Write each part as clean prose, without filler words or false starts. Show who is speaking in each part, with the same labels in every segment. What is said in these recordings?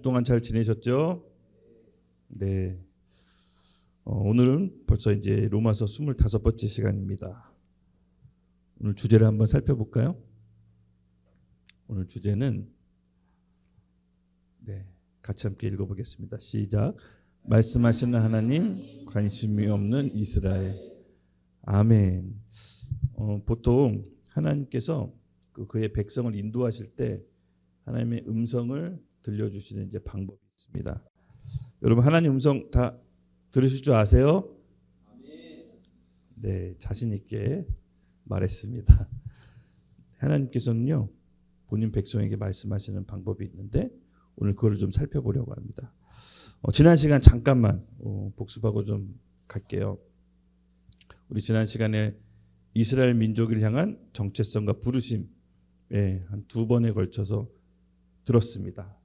Speaker 1: 동안 잘 지내셨죠? 네. 오늘은 벌써 이제 로마서 25번째 시간입니다. 오늘 주제를 한번 살펴볼까요? 오늘 주제는 같이 함께 읽어보겠습니다. 시작. 말씀하시는 하나님, 관심이 없는 이스라엘. 아멘. 보통 하나님께서 그의 백성을 인도하실 때 하나님의 음성을 들려주시는 이제 방법이 있습니다. 여러분 하나님 음성 다 들으실 줄 아세요? 네, 자신 있게 말했습니다. 하나님께서는요 본인 백성에게 말씀하시는 방법이 있는데 오늘 그거를 좀 살펴보려고 합니다. 지난 시간 잠깐만 복습하고 좀 갈게요. 우리 지난 시간에 이스라엘 민족을 향한 정체성과 부르심 한 2번에 걸쳐서 들었습니다.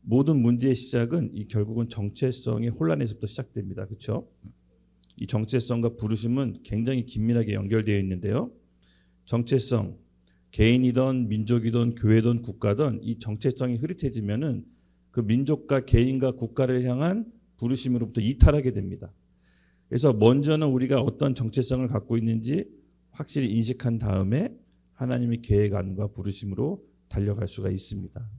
Speaker 1: 모든 문제의 시작은 결국은 정체성의 혼란에서부터 시작됩니다. 그렇죠? 이 정체성과 부르심은 굉장히 긴밀하게 연결되어 있는데요. 정체성, 개인이든 민족이든 교회든 국가든 이 정체성이 흐릿해지면은 그 민족과 개인과 국가를 향한 부르심으로부터 이탈하게 됩니다. 그래서 먼저는 우리가 어떤 정체성을 갖고 있는지 확실히 인식한 다음에 하나님의 계획 안과 부르심으로 달려갈 수가 있습니다.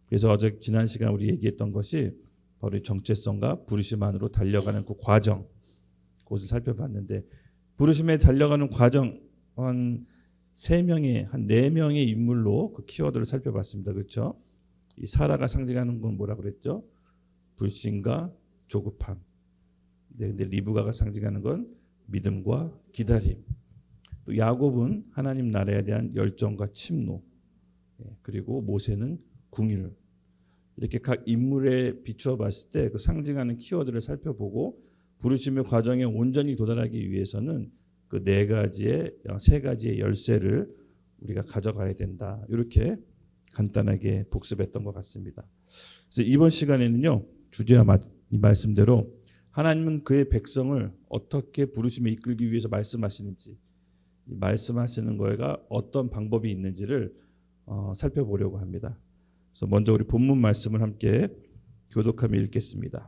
Speaker 1: 그래서 지난 시간 우리 얘기했던 것이 바로 정체성과 부르심 안으로 달려가는 그 과정, 그것을 살펴봤는데 부르심에 달려가는 과정 한 4명의 인물로 그 키워드를 살펴봤습니다. 그렇죠? 이 사라가 상징하는 건 뭐라 그랬죠? 불신과 조급함. 근데 리브가가 상징하는 건 믿음과 기다림. 또 야곱은 하나님 나라에 대한 열정과 침노. 그리고 모세는 궁율. 이렇게 각 인물에 비추어 봤을 때 그 상징하는 키워드를 살펴보고 부르심의 과정에 온전히 도달하기 위해서는 그 3가지의 열쇠를 우리가 가져가야 된다. 이렇게 간단하게 복습했던 것 같습니다. 그래서 이번 시간에는요. 주제와 이 말씀대로 하나님은 그의 백성을 어떻게 부르심에 이끌기 위해서 말씀하시는지 말씀하시는 거가 어떤 방법이 있는지를 살펴보려고 합니다. 그래서 먼저 우리 본문 말씀을 함께 교독하며 읽겠습니다.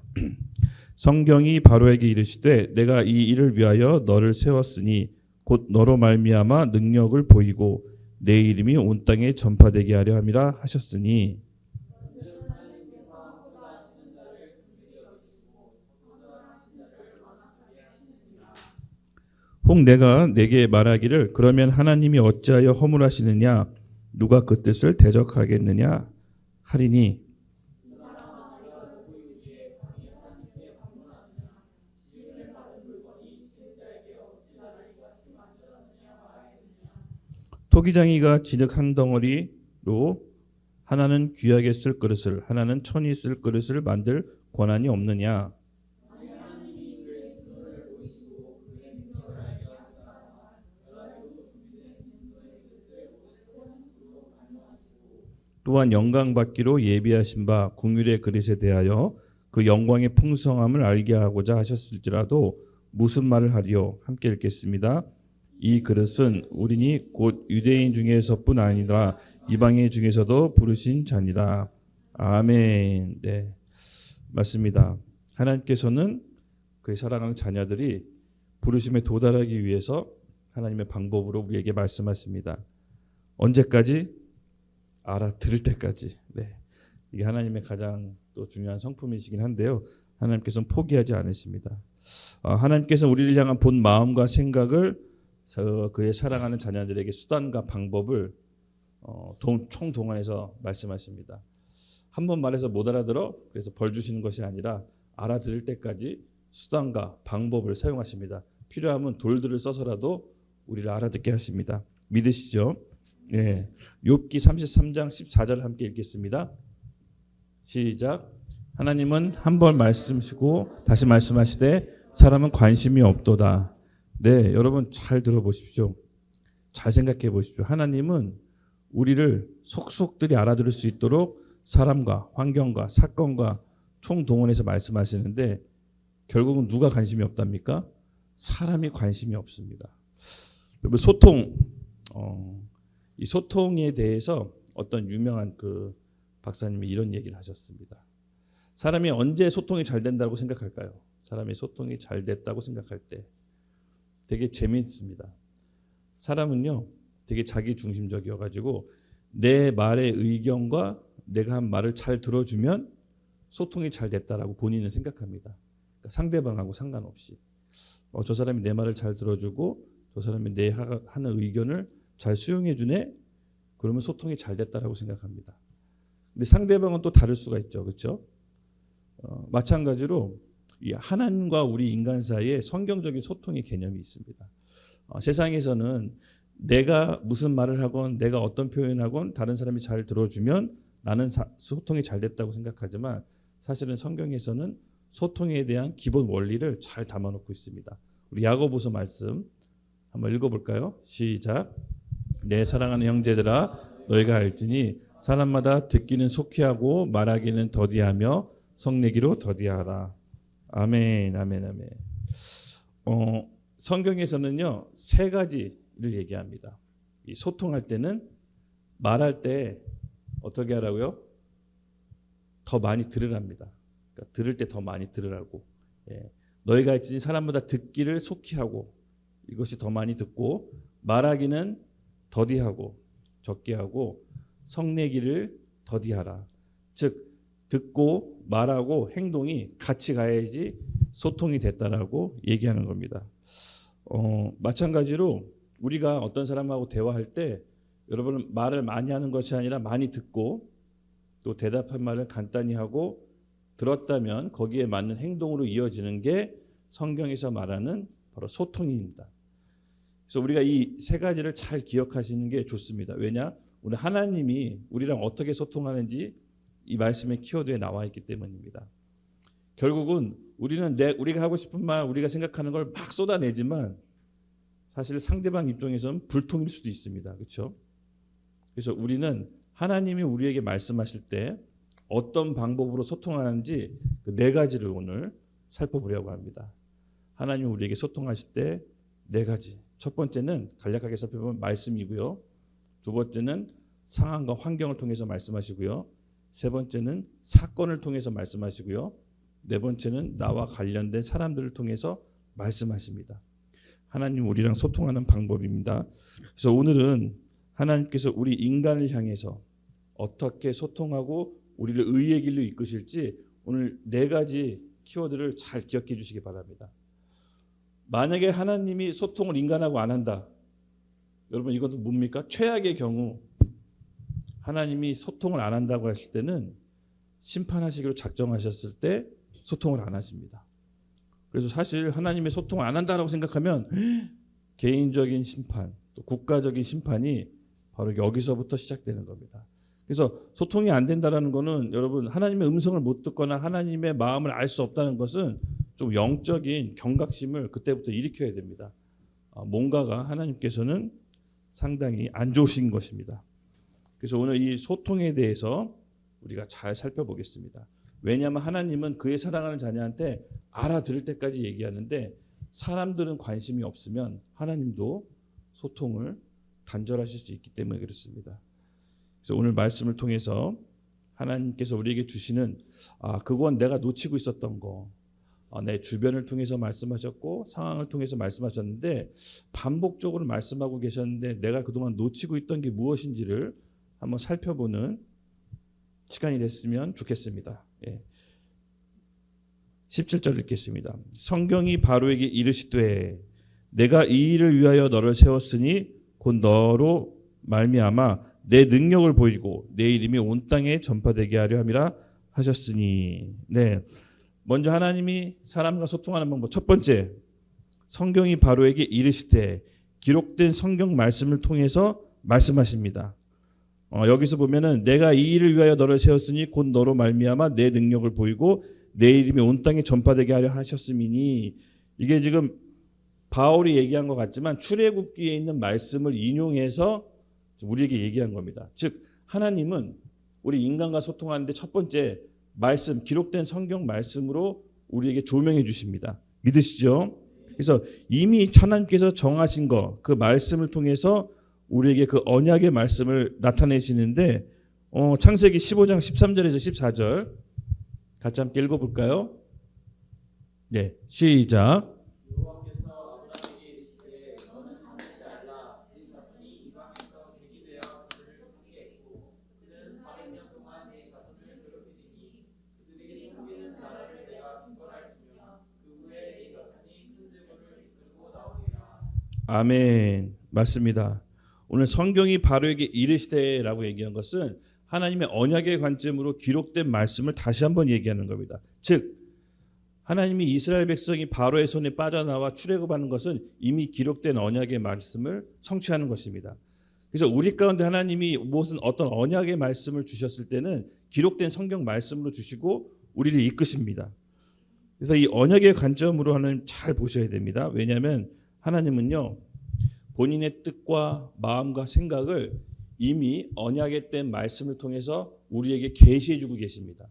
Speaker 1: 성경이 바로에게 이르시되 내가 이 일을 위하여 너를 세웠으니 곧 너로 말미암아 능력을 보이고 내 이름이 온 땅에 전파되게 하려 함이라 하셨으니 혹 내가 내게 말하기를 그러면 하나님이 어찌하여 허물하시느냐 누가 그 뜻을 대적하겠느냐 하리니 토기장이가 진흙 한 덩어리로 하나는 귀하게 쓸 그릇을 하나는 천히 쓸 그릇을 만들 권한이 없느냐. 또한 영광받기로 예비하신 바 궁율의 그릇에 대하여 그 영광의 풍성함을 알게 하고자 하셨을지라도 무슨 말을 하리요. 함께 읽겠습니다. 이 그릇은 우리니 곧 유대인 중에서뿐 아니라 이방인 중에서도 부르신 자니라. 아멘. 네, 맞습니다. 하나님께서는 그의 사랑하는 자녀들이 부르심에 도달하기 위해서 하나님의 방법으로 우리에게 말씀하십니다. 언제까지? 알아들을 때까지. 네, 이게 하나님의 가장 또 중요한 성품이시긴 한데요. 하나님께서는 포기하지 않으십니다. 하나님께서 우리를 향한 본 마음과 생각을 그의 사랑하는 자녀들에게 수단과 방법을 총동원해서 말씀하십니다. 한 번 말해서 못 알아들어 그래서 벌 주시는 것이 아니라 알아들을 때까지 수단과 방법을 사용하십니다. 필요하면 돌들을 써서라도 우리를 알아듣게 하십니다. 믿으시죠? 네. 욥기 33장 14절 함께 읽겠습니다. 시작. 하나님은 한 번 말씀하시고 다시 말씀하시되 사람은 관심이 없도다. 네, 여러분 잘 들어보십시오. 잘 생각해 보십시오. 하나님은 우리를 속속들이 알아들을 수 있도록 사람과 환경과 사건과 총동원해서 말씀하시는데 결국은 누가 관심이 없답니까? 사람이 관심이 없습니다. 여러분 이 소통에 대해서 어떤 유명한 그 박사님이 이런 얘기를 하셨습니다. 사람이 언제 소통이 잘 된다고 생각할까요? 사람이 소통이 잘 됐다고 생각할 때 되게 재미있습니다. 사람은요 되게 자기 중심적이어가지고 내 말의 의견과 내가 한 말을 잘 들어주면 소통이 잘 됐다라고 본인은 생각합니다. 그러니까 상대방하고 상관없이 저 사람이 내 말을 잘 들어주고 저 사람이 내 하는 의견을 잘 수용해 주네. 그러면 소통이 잘 됐다라고 생각합니다. 근데 상대방은 또 다를 수가 있죠, 그렇죠? 마찬가지로 이 하나님과 우리 인간 사이에 성경적인 소통의 개념이 있습니다. 세상에서는 내가 무슨 말을 하건 내가 어떤 표현하건 다른 사람이 잘 들어주면 나는 소통이 잘 됐다고 생각하지만 사실은 성경에서는 소통에 대한 기본 원리를 잘 담아놓고 있습니다. 우리 야고보서 말씀 한번 읽어볼까요? 시작. 내 사랑하는 형제들아 너희가 알지니 사람마다 듣기는 속히 하고 말하기는 더디하며 성내기로 더디하라. 아멘, 아멘, 아멘. 성경에서는요 3가지를 얘기합니다. 이 소통할 때는 말할 때 어떻게 하라고요? 더 많이 들으랍니다. 그러니까 들을 때 더 많이 들으라고. 너희가 알지니 사람마다 듣기를 속히 하고 이것이 더 많이 듣고 말하기는 더디하고 적게 하고 성내기를 더디하라. 즉 듣고 말하고 행동이 같이 가야지 소통이 됐다라고 얘기하는 겁니다. 마찬가지로 우리가 어떤 사람하고 대화할 때 여러분 말을 많이 하는 것이 아니라 많이 듣고 또 대답한 말을 간단히 하고 들었다면 거기에 맞는 행동으로 이어지는 게 성경에서 말하는 바로 소통입니다. 그래서 우리가 이 3가지를 잘 기억하시는 게 좋습니다. 왜냐? 오늘 하나님이 우리랑 어떻게 소통하는지 이 말씀의 키워드에 나와 있기 때문입니다. 결국은 우리는 우리가 하고 싶은 말, 우리가 생각하는 걸 막 쏟아내지만 사실 상대방 입장에서는 불통일 수도 있습니다. 그렇죠? 그래서 우리는 하나님이 우리에게 말씀하실 때 어떤 방법으로 소통하는지 그 4가지를 오늘 살펴보려고 합니다. 하나님이 우리에게 소통하실 때 4가지. 첫 번째는 간략하게 살펴보면 말씀이고요. 두 번째는 상황과 환경을 통해서 말씀하시고요. 세 번째는 사건을 통해서 말씀하시고요. 네 번째는 나와 관련된 사람들을 통해서 말씀하십니다. 하나님 우리랑 소통하는 방법입니다. 그래서 오늘은 하나님께서 우리 인간을 향해서 어떻게 소통하고 우리를 의의 길로 이끄실지 오늘 4가지 키워드를 잘 기억해 주시기 바랍니다. 만약에 하나님이 소통을 인간하고 안 한다. 여러분 이것도 뭡니까? 최악의 경우 하나님이 소통을 안 한다고 하실 때는 심판하시기로 작정하셨을 때 소통을 안 하십니다. 그래서 사실 하나님의 소통을 안 한다라고 생각하면 개인적인 심판, 또 국가적인 심판이 바로 여기서부터 시작되는 겁니다. 그래서 소통이 안 된다라는 것은 여러분 하나님의 음성을 못 듣거나 하나님의 마음을 알 수 없다는 것은 좀 영적인 경각심을 그때부터 일으켜야 됩니다. 뭔가가 하나님께서는 상당히 안 좋으신 것입니다. 그래서 오늘 이 소통에 대해서 우리가 잘 살펴보겠습니다. 왜냐하면 하나님은 그의 사랑하는 자녀한테 알아들을 때까지 얘기하는데 사람들은 관심이 없으면 하나님도 소통을 단절하실 수 있기 때문에 그렇습니다. 그래서 오늘 말씀을 통해서 하나님께서 우리에게 주시는 그건 내가 놓치고 있었던 거, 내 주변을 통해서 말씀하셨고 상황을 통해서 말씀하셨는데 반복적으로 말씀하고 계셨는데 내가 그동안 놓치고 있던 게 무엇인지를 한번 살펴보는 시간이 됐으면 좋겠습니다. 17절 읽겠습니다. 성경이 바로에게 이르시되 내가 이 일을 위하여 너를 세웠으니 곧 너로 말미암아 내 능력을 보이고 내 이름이 온 땅에 전파되게 하려 함이라 하셨으니. 네, 먼저 하나님이 사람과 소통하는 방법 첫 번째, 성경이 바로에게 이르시되 기록된 성경 말씀을 통해서 말씀하십니다. 여기서 보면은 내가 이 일을 위하여 너를 세웠으니 곧 너로 말미암아 내 능력을 보이고 내 이름이 온 땅에 전파되게 하려 하셨음이니. 이게 지금 바울이 얘기한 것 같지만 출애굽기에 있는 말씀을 인용해서 우리에게 얘기한 겁니다. 즉 하나님은 우리 인간과 소통하는데 첫 번째 말씀, 기록된 성경 말씀으로 우리에게 조명해 주십니다. 믿으시죠? 그래서 이미 하나님께서 정하신 것, 그 말씀을 통해서 우리에게 그 언약의 말씀을 나타내시는데 창세기 15장 13절에서 14절 같이 함께 읽어볼까요? 네, 시작. 아멘. 맞습니다. 오늘 성경이 바로에게 이르시되라고 얘기한 것은 하나님의 언약의 관점으로 기록된 말씀을 다시 한번 얘기하는 겁니다. 즉 하나님이 이스라엘 백성이 바로의 손에 빠져나와 출애굽하는 것은 이미 기록된 언약의 말씀을 성취하는 것입니다. 그래서 우리 가운데 하나님이 무슨 어떤 언약의 말씀을 주셨을 때는 기록된 성경 말씀으로 주시고 우리를 이끄십니다. 그래서 이 언약의 관점으로 하나님 잘 보셔야 됩니다. 왜냐하면 하나님은요 본인의 뜻과 마음과 생각을 이미 언약의 된 말씀을 통해서 우리에게 계시해 주고 계십니다.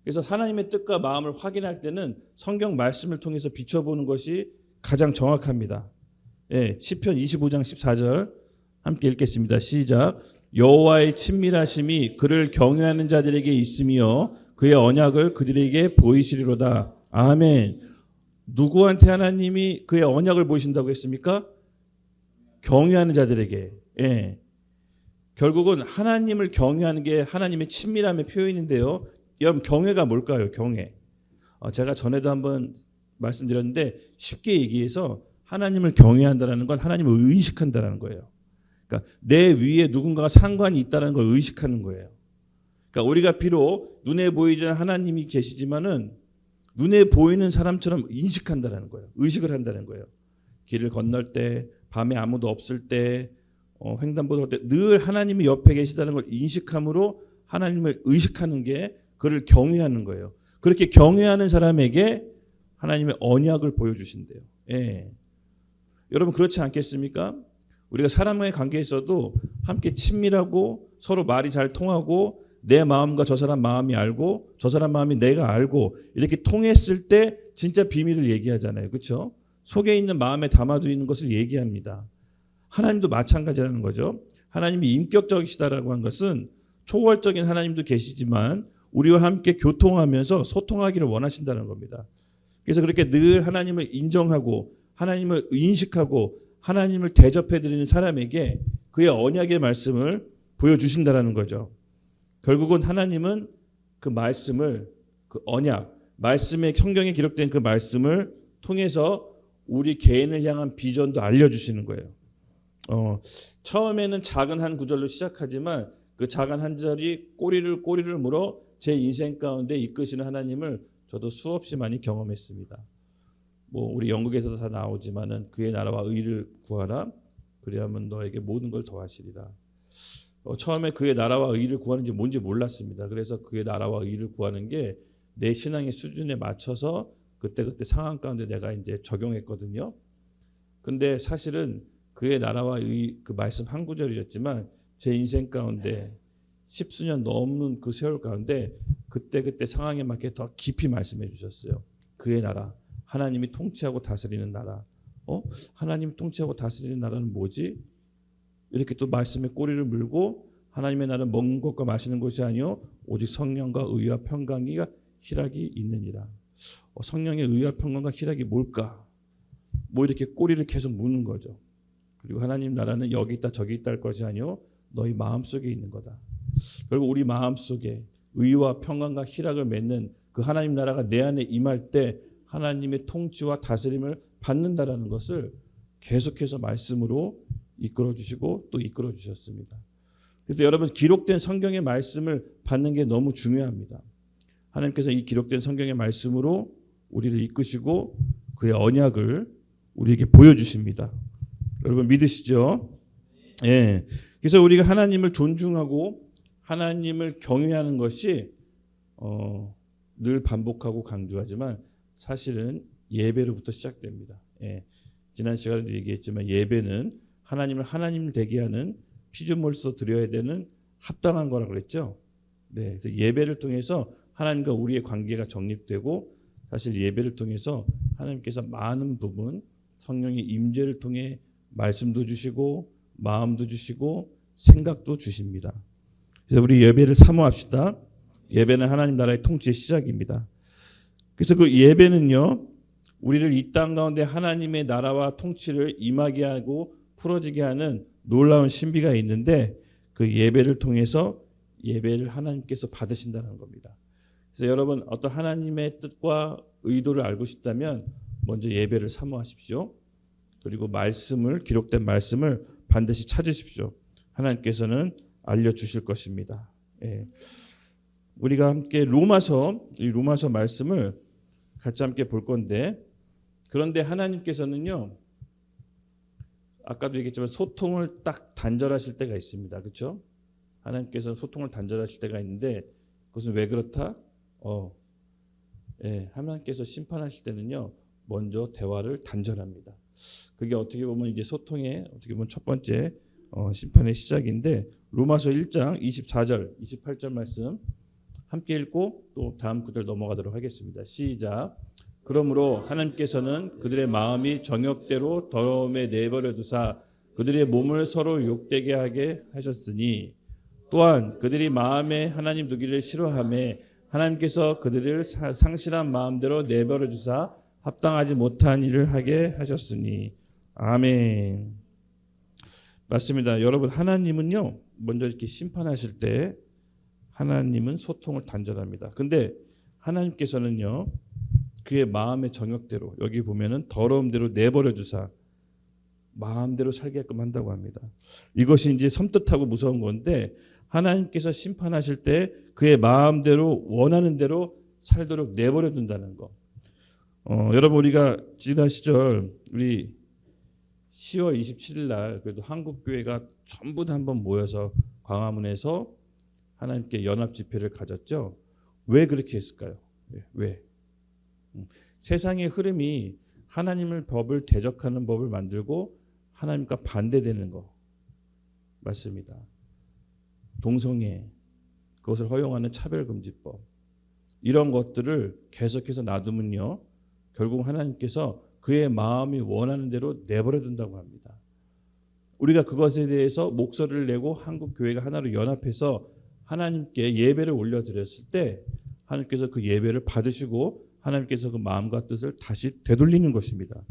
Speaker 1: 그래서 하나님의 뜻과 마음을 확인할 때는 성경 말씀을 통해서 비춰보는 것이 가장 정확합니다. 예, 시편 25장 14절 함께 읽겠습니다. 시작. 여호와의 친밀하심이 그를 경외하는 자들에게 있으며 그의 언약을 그들에게 보이시리로다. 아멘. 누구한테 하나님이 그의 언약을 보이신다고 했습니까? 경외하는 자들에게. 예. 결국은 하나님을 경외하는 게 하나님의 친밀함의 표현인데요. 여러분 경외가 뭘까요? 경외. 제가 전에도 한번 말씀드렸는데 쉽게 얘기해서 하나님을 경외한다는 건 하나님을 의식한다는 거예요. 그러니까 내 위에 누군가가 상관이 있다는 걸 의식하는 거예요. 그러니까 우리가 비록 눈에 보이지 않는 하나님이 계시지만은 눈에 보이는 사람처럼 인식한다는 거예요. 의식을 한다는 거예요. 길을 건널 때, 밤에 아무도 없을 때, 횡단보도 때 늘 하나님이 옆에 계시다는 걸 인식함으로 하나님을 의식하는 게 그를 경외하는 거예요. 그렇게 경외하는 사람에게 하나님의 언약을 보여주신대요. 예. 여러분 그렇지 않겠습니까? 우리가 사람과의 관계에서도 함께 친밀하고 서로 말이 잘 통하고 내 마음과 저 사람 마음이 알고 저 사람 마음이 내가 알고 이렇게 통했을 때 진짜 비밀을 얘기하잖아요. 그렇죠? 속에 있는 마음에 담아두고 있는 것을 얘기합니다. 하나님도 마찬가지라는 거죠. 하나님이 인격적이시다라고 한 것은 초월적인 하나님도 계시지만 우리와 함께 교통하면서 소통하기를 원하신다는 겁니다. 그래서 그렇게 늘 하나님을 인정하고 하나님을 인식하고 하나님을 대접해드리는 사람에게 그의 언약의 말씀을 보여주신다는 거죠. 결국은 하나님은 그 말씀을 그 언약, 말씀의 성경에 기록된 그 말씀을 통해서 우리 개인을 향한 비전도 알려주시는 거예요. 처음에는 작은 한 구절로 시작하지만 그 작은 한 절이 꼬리를 물어 제 인생 가운데 이끄시는 하나님을 저도 수없이 많이 경험했습니다. 우리 영국에서도 다 나오지만은 그의 나라와 의를 구하라. 그리하면 너에게 모든 걸 더하시리라. 처음에 그의 나라와 의를 구하는지 뭔지 몰랐습니다. 그래서 그의 나라와 의를 구하는 게 내 신앙의 수준에 맞춰서 그때 상황 가운데 내가 이제 적용했거든요. 근데 사실은 그의 나라와 의 그 말씀 한 구절이었지만 제 인생 가운데 10수년 넘는 그 세월 가운데 그때 상황에 맞게 더 깊이 말씀해 주셨어요. 그의 나라, 하나님이 통치하고 다스리는 나라. 하나님이 통치하고 다스리는 나라는 뭐지? 이렇게 또 말씀에 꼬리를 물고 하나님의 나라는 먹는 것과 마시는 것이 아니요 오직 성령과 의와 평강과 희락이 있느니라. 성령의 의와 평강과 희락이 뭘까? 이렇게 꼬리를 계속 무는 거죠. 그리고 하나님 나라는 여기 있다 저기 있다 할 것이 아니요 너희 마음속에 있는 거다. 결국 우리 마음속에 의와 평강과 희락을 맺는 그 하나님 나라가 내 안에 임할 때 하나님의 통치와 다스림을 받는다라는 것을 계속해서 말씀으로 이끌어 주시고 또 이끌어 주셨습니다. 그래서 여러분 기록된 성경의 말씀을 받는 게 너무 중요합니다. 하나님께서 이 기록된 성경의 말씀으로 우리를 이끄시고 그의 언약을 우리에게 보여주십니다. 여러분 믿으시죠? 예. 그래서 우리가 하나님을 존중하고 하나님을 경외하는 것이 늘 반복하고 강조하지만 사실은 예배로부터 시작됩니다. 예. 지난 시간에도 얘기했지만 예배는 하나님을 하나님 되게 하는 피조물로서 드려야 되는 합당한 거라고 그랬죠. 네, 그래서 예배를 통해서 하나님과 우리의 관계가 정립되고 사실 예배를 통해서 하나님께서 많은 부분 성령의 임재를 통해 말씀도 주시고 마음도 주시고 생각도 주십니다. 그래서 우리 예배를 사모합시다. 예배는 하나님 나라의 통치의 시작입니다. 그래서 그 예배는요, 우리를 이 땅 가운데 하나님의 나라와 통치를 임하게 하고 풀어지게 하는 놀라운 신비가 있는데, 그 예배를 통해서 예배를 하나님께서 받으신다는 겁니다. 그래서 여러분, 어떤 하나님의 뜻과 의도를 알고 싶다면 먼저 예배를 사모하십시오. 그리고 말씀을, 기록된 말씀을 반드시 찾으십시오. 하나님께서는 알려주실 것입니다. 예. 우리가 함께 이 로마서 말씀을 같이 함께 볼 건데, 그런데 하나님께서는요, 아까도 얘기했지만 소통을 딱 단절하실 때가 있습니다. 그렇죠? 하나님께서는 소통을 단절하실 때가 있는데, 그것은 왜 그렇다? 하나님께서 심판하실 때는요, 먼저 대화를 단절합니다. 그게 어떻게 보면 이제 소통의 어떻게 보면 첫 번째 심판의 시작인데, 로마서 1장 24절, 28절 말씀 함께 읽고 또 다음 구절 넘어가도록 하겠습니다. 시작. 그러므로 하나님께서는 그들의 마음이 정욕대로 더러움에 내버려 두사 그들의 몸을 서로 욕되게 하게 하셨으니, 또한 그들이 마음에 하나님 두기를 싫어하며 하나님께서 그들을 상실한 마음대로 내버려 두사 합당하지 못한 일을 하게 하셨으니. 아멘. 맞습니다. 여러분, 하나님은요, 먼저 이렇게 심판하실 때 하나님은 소통을 단절합니다. 근데 하나님께서는요, 그의 마음의 정욕대로, 여기 보면은 더러움대로 내버려 두사 마음대로 살게끔 한다고 합니다. 이것이 이제 섬뜩하고 무서운 건데, 하나님께서 심판하실 때 그의 마음대로 원하는 대로 살도록 내버려 둔다는 거. 여러분, 우리가 지난 시절 우리 10월 27일 날 그래도 한국 교회가 전부 다 한번 모여서 광화문에서 하나님께 연합 집회를 가졌죠. 왜 그렇게 했을까요? 왜? 세상의 흐름이 하나님을 법을 대적하는 법을 만들고 하나님과 반대되는 거 맞습니다. 동성애, 그것을 허용하는 차별금지법, 이런 것들을 계속해서 놔두면요, 결국 하나님께서 그의 마음이 원하는 대로 내버려 둔다고 합니다. 우리가 그것에 대해서 목소리를 내고 한국 교회가 하나로 연합해서 하나님께 예배를 올려드렸을 때 하나님께서 그 예배를 받으시고 하나님께서 그 마음과 뜻을 다시 되돌리는 것입니다.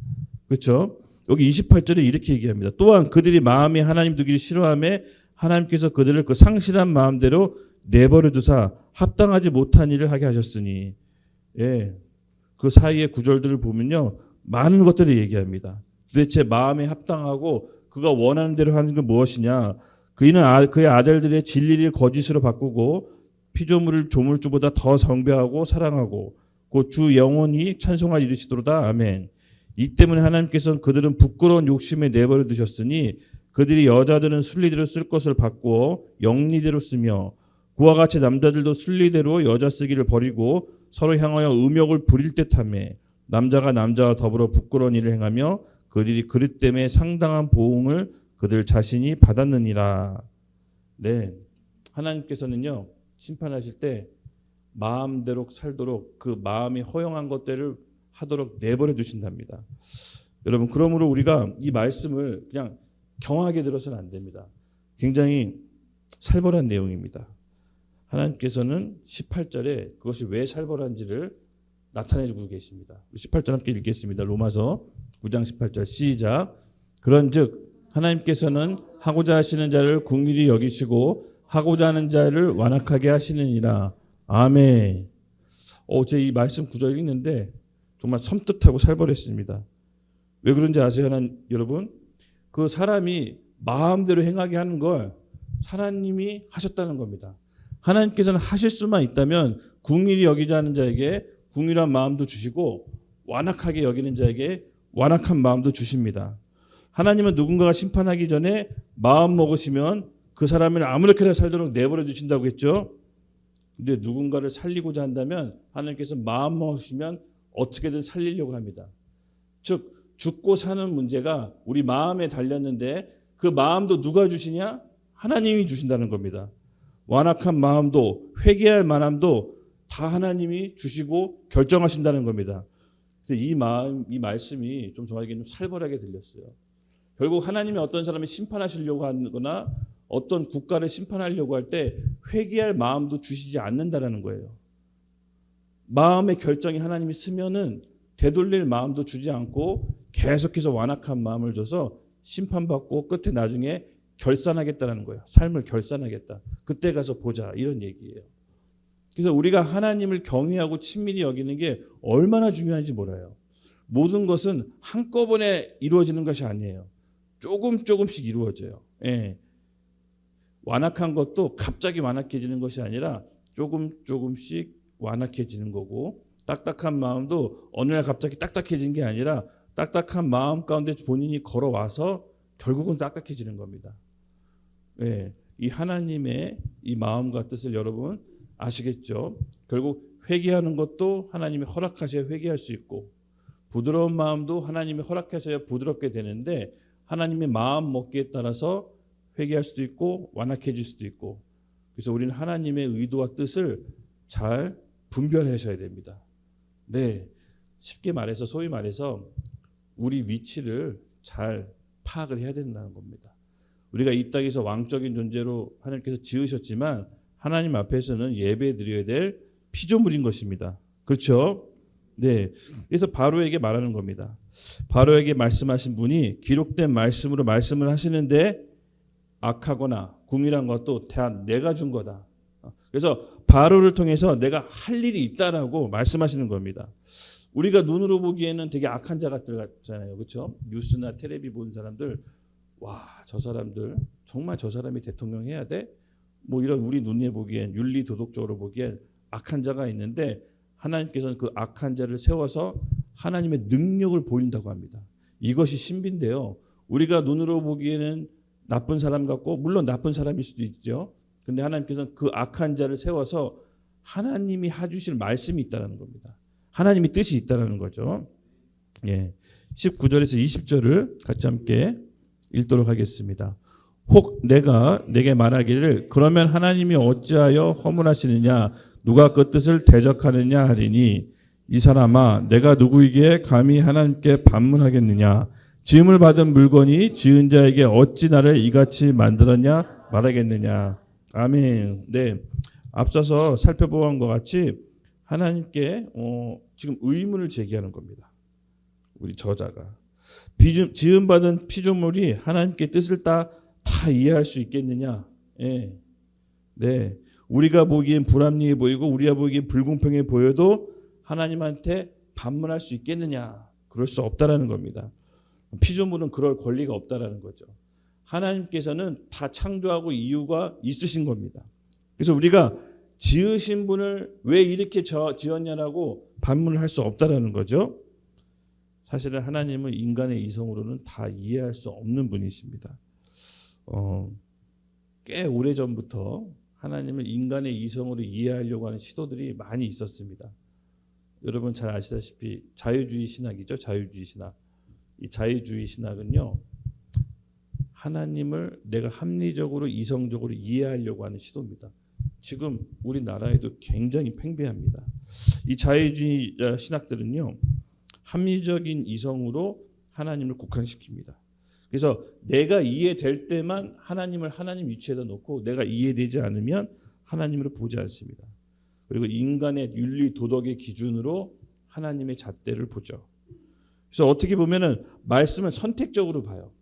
Speaker 1: 그렇죠? 여기 28절에 이렇게 얘기합니다. 또한 그들이 마음이 하나님 두기를 싫어하며 하나님께서 그들을 그 상실한 마음대로 내버려 두사 합당하지 못한 일을 하게 하셨으니. 예, 그 사이의 구절들을 보면요, 많은 것들을 얘기합니다. 도대체 마음에 합당하고 그가 원하는 대로 하는 건 무엇이냐? 그의 아들들의 진리를 거짓으로 바꾸고 피조물을 조물주보다 더 성배하고 사랑하고 곧 주 영원히 찬송할 이르시도로다. 아멘. 이 때문에 하나님께서는 그들은 부끄러운 욕심에 내버려 두셨으니 그들이 여자들은 순리대로 쓸 것을 바꾸어 영리대로 쓰며 그와 같이 남자들도 순리대로 여자 쓰기를 버리고 서로 향하여 음욕을 부릴 듯하며 남자가 남자와 더불어 부끄러운 일을 행하며 그들이 그릇 때문에 상당한 보응을 그들 자신이 받았느니라. 네, 하나님께서는요, 심판하실 때 마음대로 살도록 그 마음이 허용한 것들을 하도록 내버려 두신답니다. 여러분, 그러므로 우리가 이 말씀을 그냥 경하게 들어서는 안 됩니다. 굉장히 살벌한 내용입니다. 하나님께서는 18절에 그것이 왜 살벌한지를 나타내주고 계십니다. 18절 함께 읽겠습니다. 로마서 9장 18절 시작. 그런즉 하나님께서는 하고자 하시는 자를 긍휼히 여기시고 하고자 하는 자를 완악하게 하시느니라. 아멘. 제 이 말씀 구절 읽는데 정말 섬뜩하고 살벌했습니다. 왜 그런지 아세요, 여러분? 그 사람이 마음대로 행하게 하는 걸 하나님이 하셨다는 겁니다. 하나님께서는 하실 수만 있다면 긍휼히 여기자 하는 자에게 긍휼한 마음도 주시고 완악하게 여기는 자에게 완악한 마음도 주십니다. 하나님은 누군가가 심판하기 전에 마음 먹으시면 그 사람을 아무렇게나 살도록 내버려 두신다고 했죠. 근데 누군가를 살리고자 한다면 하나님께서 마음 먹으시면 어떻게든 살리려고 합니다. 즉 죽고 사는 문제가 우리 마음에 달렸는데 그 마음도 누가 주시냐? 하나님이 주신다는 겁니다. 완악한 마음도 회개할 마음도 다 하나님이 주시고 결정하신다는 겁니다. 그래서 이 말씀이 좀 저에게 좀 살벌하게 들렸어요. 결국 하나님이 어떤 사람을 심판하시려고 하거나 어떤 국가를 심판하려고 할 때 회개할 마음도 주시지 않는다라는 거예요. 마음의 결정이 하나님이 쓰면은 되돌릴 마음도 주지 않고 계속해서 완악한 마음을 줘서 심판받고 끝에 나중에 결산하겠다라는 거예요. 삶을 결산하겠다. 그때 가서 보자 이런 얘기예요. 그래서 우리가 하나님을 경외하고 친밀히 여기는 게 얼마나 중요한지 몰라요. 모든 것은 한꺼번에 이루어지는 것이 아니에요. 조금씩 이루어져요. 예. 완악한 것도 갑자기 완악해지는 것이 아니라 조금씩 완악해지는 거고, 딱딱한 마음도 어느 날 갑자기 딱딱해진 게 아니라 딱딱한 마음 가운데 본인이 걸어와서 결국은 딱딱해지는 겁니다. 예. 이 하나님의 이 마음과 뜻을 여러분 아시겠죠? 결국 회개하는 것도 하나님이 허락하셔야 회개할 수 있고, 부드러운 마음도 하나님이 허락하셔야 부드럽게 되는데, 하나님의 마음 먹기에 따라서 회개할 수도 있고 완악해질 수도 있고, 그래서 우리는 하나님의 의도와 뜻을 잘 분별하셔야 됩니다. 네, 쉽게 말해서 소위 말해서 우리 위치를 잘 파악을 해야 된다는 겁니다. 우리가 이 땅에서 왕적인 존재로 하나님께서 지으셨지만 하나님 앞에서는 예배 드려야 될 피조물인 것입니다. 그렇죠? 네, 그래서 바로에게 말하는 겁니다. 바로에게 말씀하신 분이 기록된 말씀으로 말씀을 하시는데 악하거나 궁일한 것도 다 내가 준 거다. 그래서 바로를 통해서 내가 할 일이 있다라고 말씀하시는 겁니다. 우리가 눈으로 보기에는 되게 악한 자 같잖아요. 그렇죠? 뉴스나 텔레비 보는 사람들, 와, 저 사람들 정말 저 사람이 대통령 해야 돼? 뭐 이런 우리 눈에 보기엔 윤리 도덕적으로 보기엔 악한 자가 있는데, 하나님께서는 그 악한 자를 세워서 하나님의 능력을 보인다고 합니다. 이것이 신비인데요. 우리가 눈으로 보기에는 나쁜 사람 같고, 물론 나쁜 사람일 수도 있죠. 근데 하나님께서는 그 악한 자를 세워서 하나님이 해주실 말씀이 있다는 겁니다. 하나님의 뜻이 있다는 거죠. 예. 19절에서 20절을 같이 함께 읽도록 하겠습니다. 혹 내가 내게 말하기를 그러면 하나님이 어찌하여 허물하시느냐, 누가 그 뜻을 대적하느냐 하리니, 이 사람아 내가 누구에게 감히 하나님께 반문하겠느냐, 지음을 받은 물건이 지은 자에게 어찌 나를 이같이 만들었냐 말하겠느냐. 아멘. 네, 앞서서 살펴본 것 같이 하나님께 지금 의문을 제기하는 겁니다. 우리 저자가 지음 받은 피조물이 하나님께 뜻을 다 이해할 수 있겠느냐. 예. 네, 우리가 보기엔 불합리해 보이고 우리가 보기엔 불공평해 보여도 하나님한테 반문할 수 있겠느냐. 그럴 수 없다라는 겁니다. 피조물은 그럴 권리가 없다라는 거죠. 하나님께서는 다 창조하고 이유가 있으신 겁니다. 그래서 우리가 지으신 분을 왜 이렇게 지었냐라고 반문을 할 수 없다라는 거죠. 사실은 하나님은 인간의 이성으로는 다 이해할 수 없는 분이십니다. 꽤 오래전부터 하나님을 인간의 이성으로 이해하려고 하는 시도들이 많이 있었습니다. 여러분 잘 아시다시피 자유주의 신학이죠. 자유주의 신학. 이 자유주의 신학은요, 하나님을 내가 합리적으로 이성적으로 이해하려고 하는 시도입니다. 지금 우리나라에도 굉장히 팽배합니다. 이 자유주의 신학들은요, 합리적인 이성으로 하나님을 국한시킵니다. 그래서 내가 이해될 때만 하나님을 하나님 위치에다 놓고, 내가 이해되지 않으면 하나님으로 보지 않습니다. 그리고 인간의 윤리 도덕의 기준으로 하나님의 잣대를 보죠. 그래서 어떻게 보면은 말씀을 선택적으로 봐요.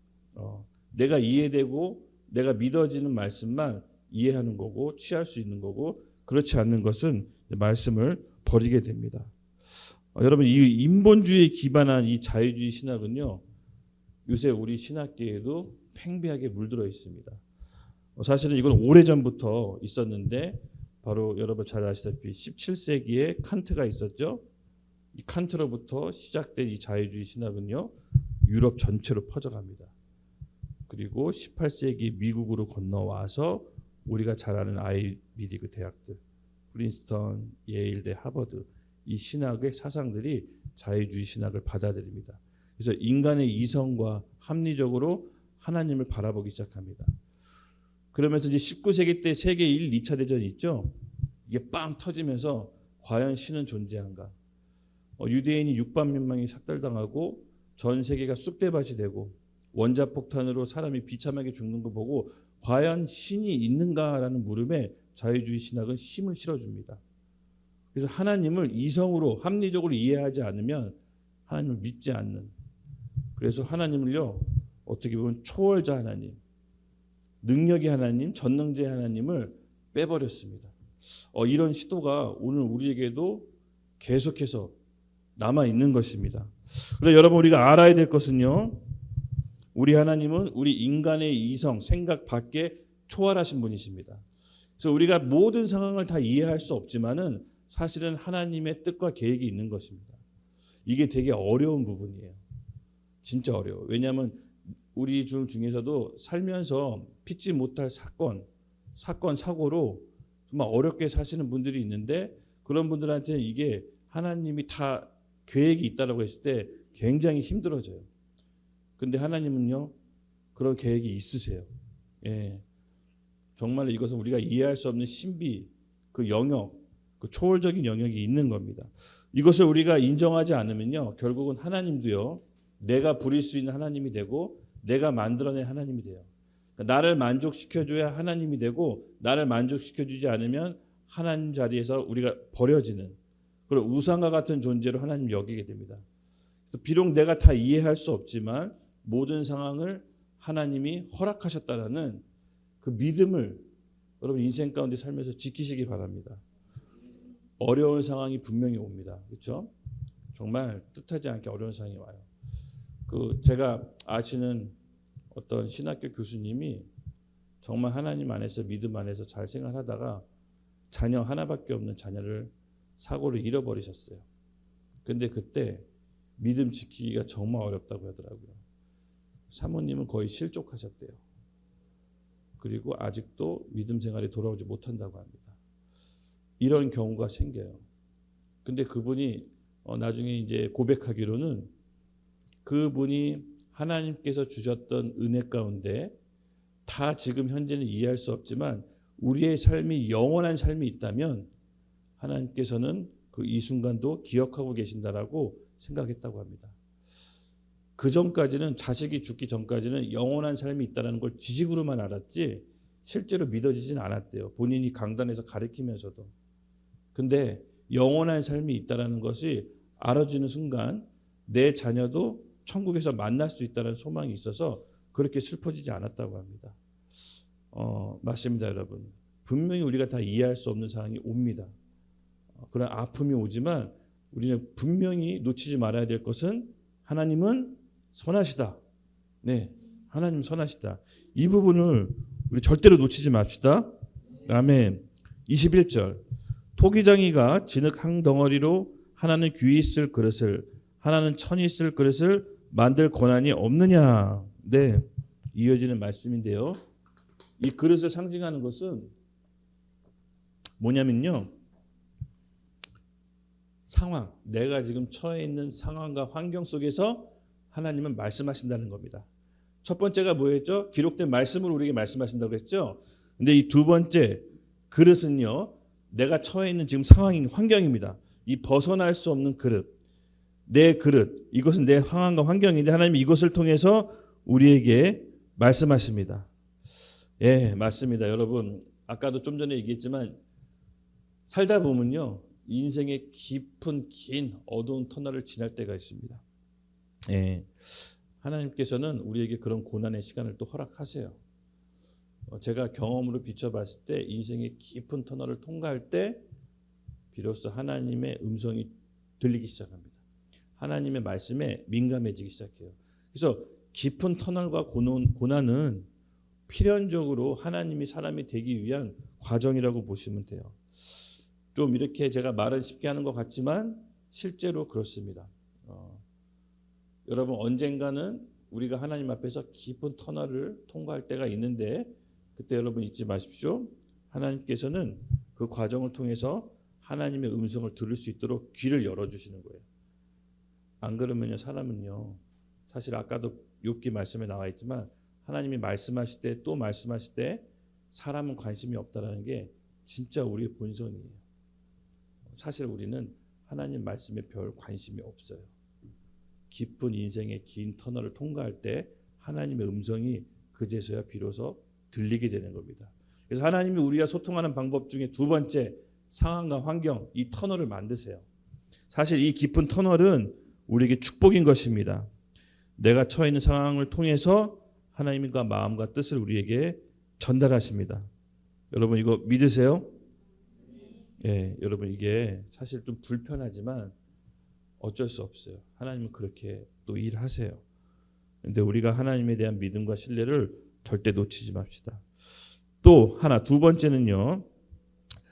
Speaker 1: 내가 이해되고 내가 믿어지는 말씀만 이해하는 거고 취할 수 있는 거고, 그렇지 않는 것은 말씀을 버리게 됩니다. 여러분, 이 인본주의에 기반한 이 자유주의 신학은요, 요새 우리 신학계에도 팽배하게 물들어 있습니다. 사실은 이건 오래전부터 있었는데, 바로 여러분 잘 아시다시피 17세기에 칸트가 있었죠. 이 칸트로부터 시작된 이 자유주의 신학은요, 유럽 전체로 퍼져갑니다. 그리고 18세기 미국으로 건너와서 우리가 잘 아는 아이비리그 대학들, 프린스턴, 예일대, 하버드, 이 신학의 사상들이 자유주의 신학을 받아들입니다. 그래서 인간의 이성과 합리적으로 하나님을 바라보기 시작합니다. 그러면서 이제 19세기 때 세계 1, 2차 대전이 있죠. 이게 빵 터지면서 과연 신은 존재한가? 유대인이 600만 명이 삭달당하고 전 세계가 쑥대밭이 되고 원자폭탄으로 사람이 비참하게 죽는 거 보고 과연 신이 있는가라는 물음에 자유주의 신학은 힘을 실어줍니다. 그래서 하나님을 이성으로 합리적으로 이해하지 않으면 하나님을 믿지 않는, 그래서 하나님을요 어떻게 보면 초월자 하나님, 능력의 하나님, 전능자의 하나님을 빼버렸습니다. 이런 시도가 오늘 우리에게도 계속해서 남아 있는 것입니다. 그래서 여러분 우리가 알아야 될 것은요, 우리 하나님은 우리 인간의 이성, 생각 밖에 초월하신 분이십니다. 그래서 우리가 모든 상황을 다 이해할 수 없지만은 사실은 하나님의 뜻과 계획이 있는 것입니다. 이게 되게 어려운 부분이에요. 진짜 어려워요. 왜냐하면 우리 중에서도 살면서 피치 못할 사건, 사고로 정말 어렵게 사시는 분들이 있는데, 그런 분들한테는 이게 하나님이 다 계획이 있다라고 했을 때 굉장히 힘들어져요. 근데 하나님은요 그런 계획이 있으세요. 예. 정말 이것은 우리가 이해할 수 없는 신비, 그 영역, 그 초월적인 영역이 있는 겁니다. 이것을 우리가 인정하지 않으면요 결국은 하나님도요 내가 부릴 수 있는 하나님이 되고 내가 만들어낸 하나님이 돼요. 그러니까 나를 만족시켜줘야 하나님이 되고, 나를 만족시켜주지 않으면 하나님 자리에서 우리가 버려지는 그런 우상과 같은 존재로 하나님을 여기게 됩니다. 그래서 비록 내가 다 이해할 수 없지만 모든 상황을 하나님이 허락하셨다는 그 믿음을 여러분 인생 가운데 살면서 지키시기 바랍니다. 어려운 상황이 분명히 옵니다. 그렇죠? 정말 뜻하지 않게 어려운 상황이 와요. 제가 아시는 어떤 신학교 교수님이 정말 하나님 안에서 믿음 안에서 잘 생활하다가 자녀 하나밖에 없는 자녀를 사고로 잃어버리셨어요. 근데 그때 믿음 지키기가 정말 어렵다고 하더라고요. 사모님은 거의 실족하셨대요. 그리고 아직도 믿음 생활에 돌아오지 못한다고 합니다. 이런 경우가 생겨요. 근데 그분이 나중에 이제 고백하기로는 그분이 하나님께서 주셨던 은혜 가운데 다 지금 현재는 이해할 수 없지만 우리의 삶이 영원한 삶이 있다면 하나님께서는 그 이 순간도 기억하고 계신다라고 생각했다고 합니다. 그 전까지는, 자식이 죽기 전까지는 영원한 삶이 있다는 걸 지식으로만 알았지 실제로 믿어지진 않았대요. 본인이 강단에서 가르치면서도. 근데 영원한 삶이 있다는 것이 알아지는 순간 내 자녀도 천국에서 만날 수 있다는 소망이 있어서 그렇게 슬퍼지지 않았다고 합니다. 맞습니다, 여러분. 분명히 우리가 다 이해할 수 없는 상황이 옵니다. 그런 아픔이 오지만 우리는 분명히 놓치지 말아야 될 것은 하나님은 선하시다. 네, 하나님 선하시다. 이 부분을 우리 절대로 놓치지 맙시다. 아멘. 21절. 토기장이가 진흙 한 덩어리로 하나는 귀 있을 그릇을, 하나는 천이 있을 그릇을 만들 권한이 없느냐. 네, 이어지는 말씀인데요. 이 그릇을 상징하는 것은 뭐냐면요, 상황, 내가 지금 처해 있는 상황과 환경 속에서 하나님은 말씀하신다는 겁니다. 첫 번째가 뭐였죠? 기록된 말씀을 우리에게 말씀하신다고 했죠. 근데 이 두 번째 그릇은요, 내가 처해 있는 지금 상황인 환경입니다. 이 벗어날 수 없는 그릇, 내 그릇, 이것은 내 상황과 환경인데 하나님이 이것을 통해서 우리에게 말씀하십니다. 예, 맞습니다. 여러분, 아까도 좀 전에 얘기했지만 살다 보면요, 인생의 깊은 긴 어두운 터널을 지날 때가 있습니다. 예, 하나님께서는 우리에게 그런 고난의 시간을 또 허락하세요. 제가 경험으로 비춰봤을 때 인생의 깊은 터널을 통과할 때 비로소 하나님의 음성이 들리기 시작합니다. 하나님의 말씀에 민감해지기 시작해요. 그래서 깊은 터널과 고난은 필연적으로 하나님이 사람이 되기 위한 과정이라고 보시면 돼요. 좀 이렇게 제가 말은 쉽게 하는 것 같지만 실제로 그렇습니다. 여러분, 언젠가는 우리가 하나님 앞에서 깊은 터널을 통과할 때가 있는데 그때 여러분 잊지 마십시오. 하나님께서는 그 과정을 통해서 하나님의 음성을 들을 수 있도록 귀를 열어주시는 거예요. 안 그러면요, 사람은요, 사실 아까도 욥기 말씀에 나와 있지만 하나님이 말씀하실 때 또 말씀하실 때 사람은 관심이 없다라는 게 진짜 우리의 본성이에요. 사실 우리는 하나님 말씀에 별 관심이 없어요. 깊은 인생의 긴 터널을 통과할 때 하나님의 음성이 그제서야 비로소 들리게 되는 겁니다. 그래서 하나님이 우리와 소통하는 방법 중에 두 번째, 상황과 환경, 이 터널을 만드세요. 사실 이 깊은 터널은 우리에게 축복인 것입니다. 내가 처해 있는 상황을 통해서 하나님과 마음과 뜻을 우리에게 전달하십니다. 여러분 이거 믿으세요? 예, 여러분 이게 사실 좀 불편하지만 어쩔 수 없어요. 하나님은 그렇게 또 일하세요. 근데 우리가 하나님에 대한 믿음과 신뢰를 절대 놓치지 맙시다. 또 하나, 두 번째는요.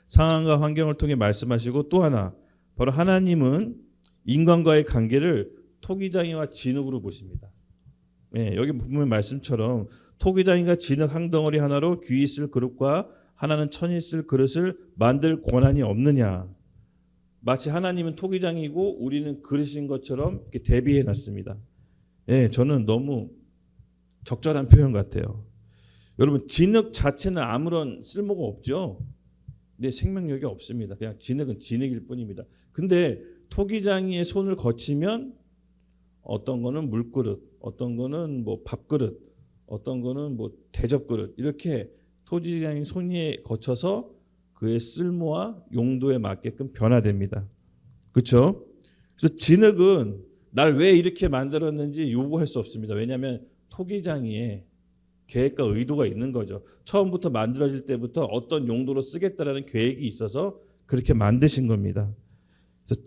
Speaker 1: 상황과 환경을 통해 말씀하시고 또 하나, 바로 하나님은 인간과의 관계를 토기장이와 진흙으로 보십니다. 예, 여기 보면 말씀처럼 토기장이가 진흙 한 덩어리 하나로 귀 있을 그릇과 하나는 천이 있을 그릇을 만들 권한이 없느냐. 마치 하나님은 토기장이고 우리는 그릇인 것처럼 이렇게 대비해 놨습니다. 예, 저는 너무 적절한 표현 같아요. 여러분 진흙 자체는 아무런 쓸모가 없죠. 근데 생명력이 없습니다. 그냥 진흙은 진흙일 뿐입니다. 근데 토기장이의 손을 거치면 어떤 거는 물그릇, 어떤 거는 뭐 밥그릇, 어떤 거는 뭐 대접그릇, 이렇게 토기장이 손에 거쳐서 그의 쓸모와 용도에 맞게끔 변화됩니다. 그렇죠? 그래서 진흙은 날 왜 이렇게 만들었는지 요구할 수 없습니다. 왜냐하면 토기장이의 계획과 의도가 있는 거죠. 처음부터 만들어질 때부터 어떤 용도로 쓰겠다라는 계획이 있어서 그렇게 만드신 겁니다. 그래서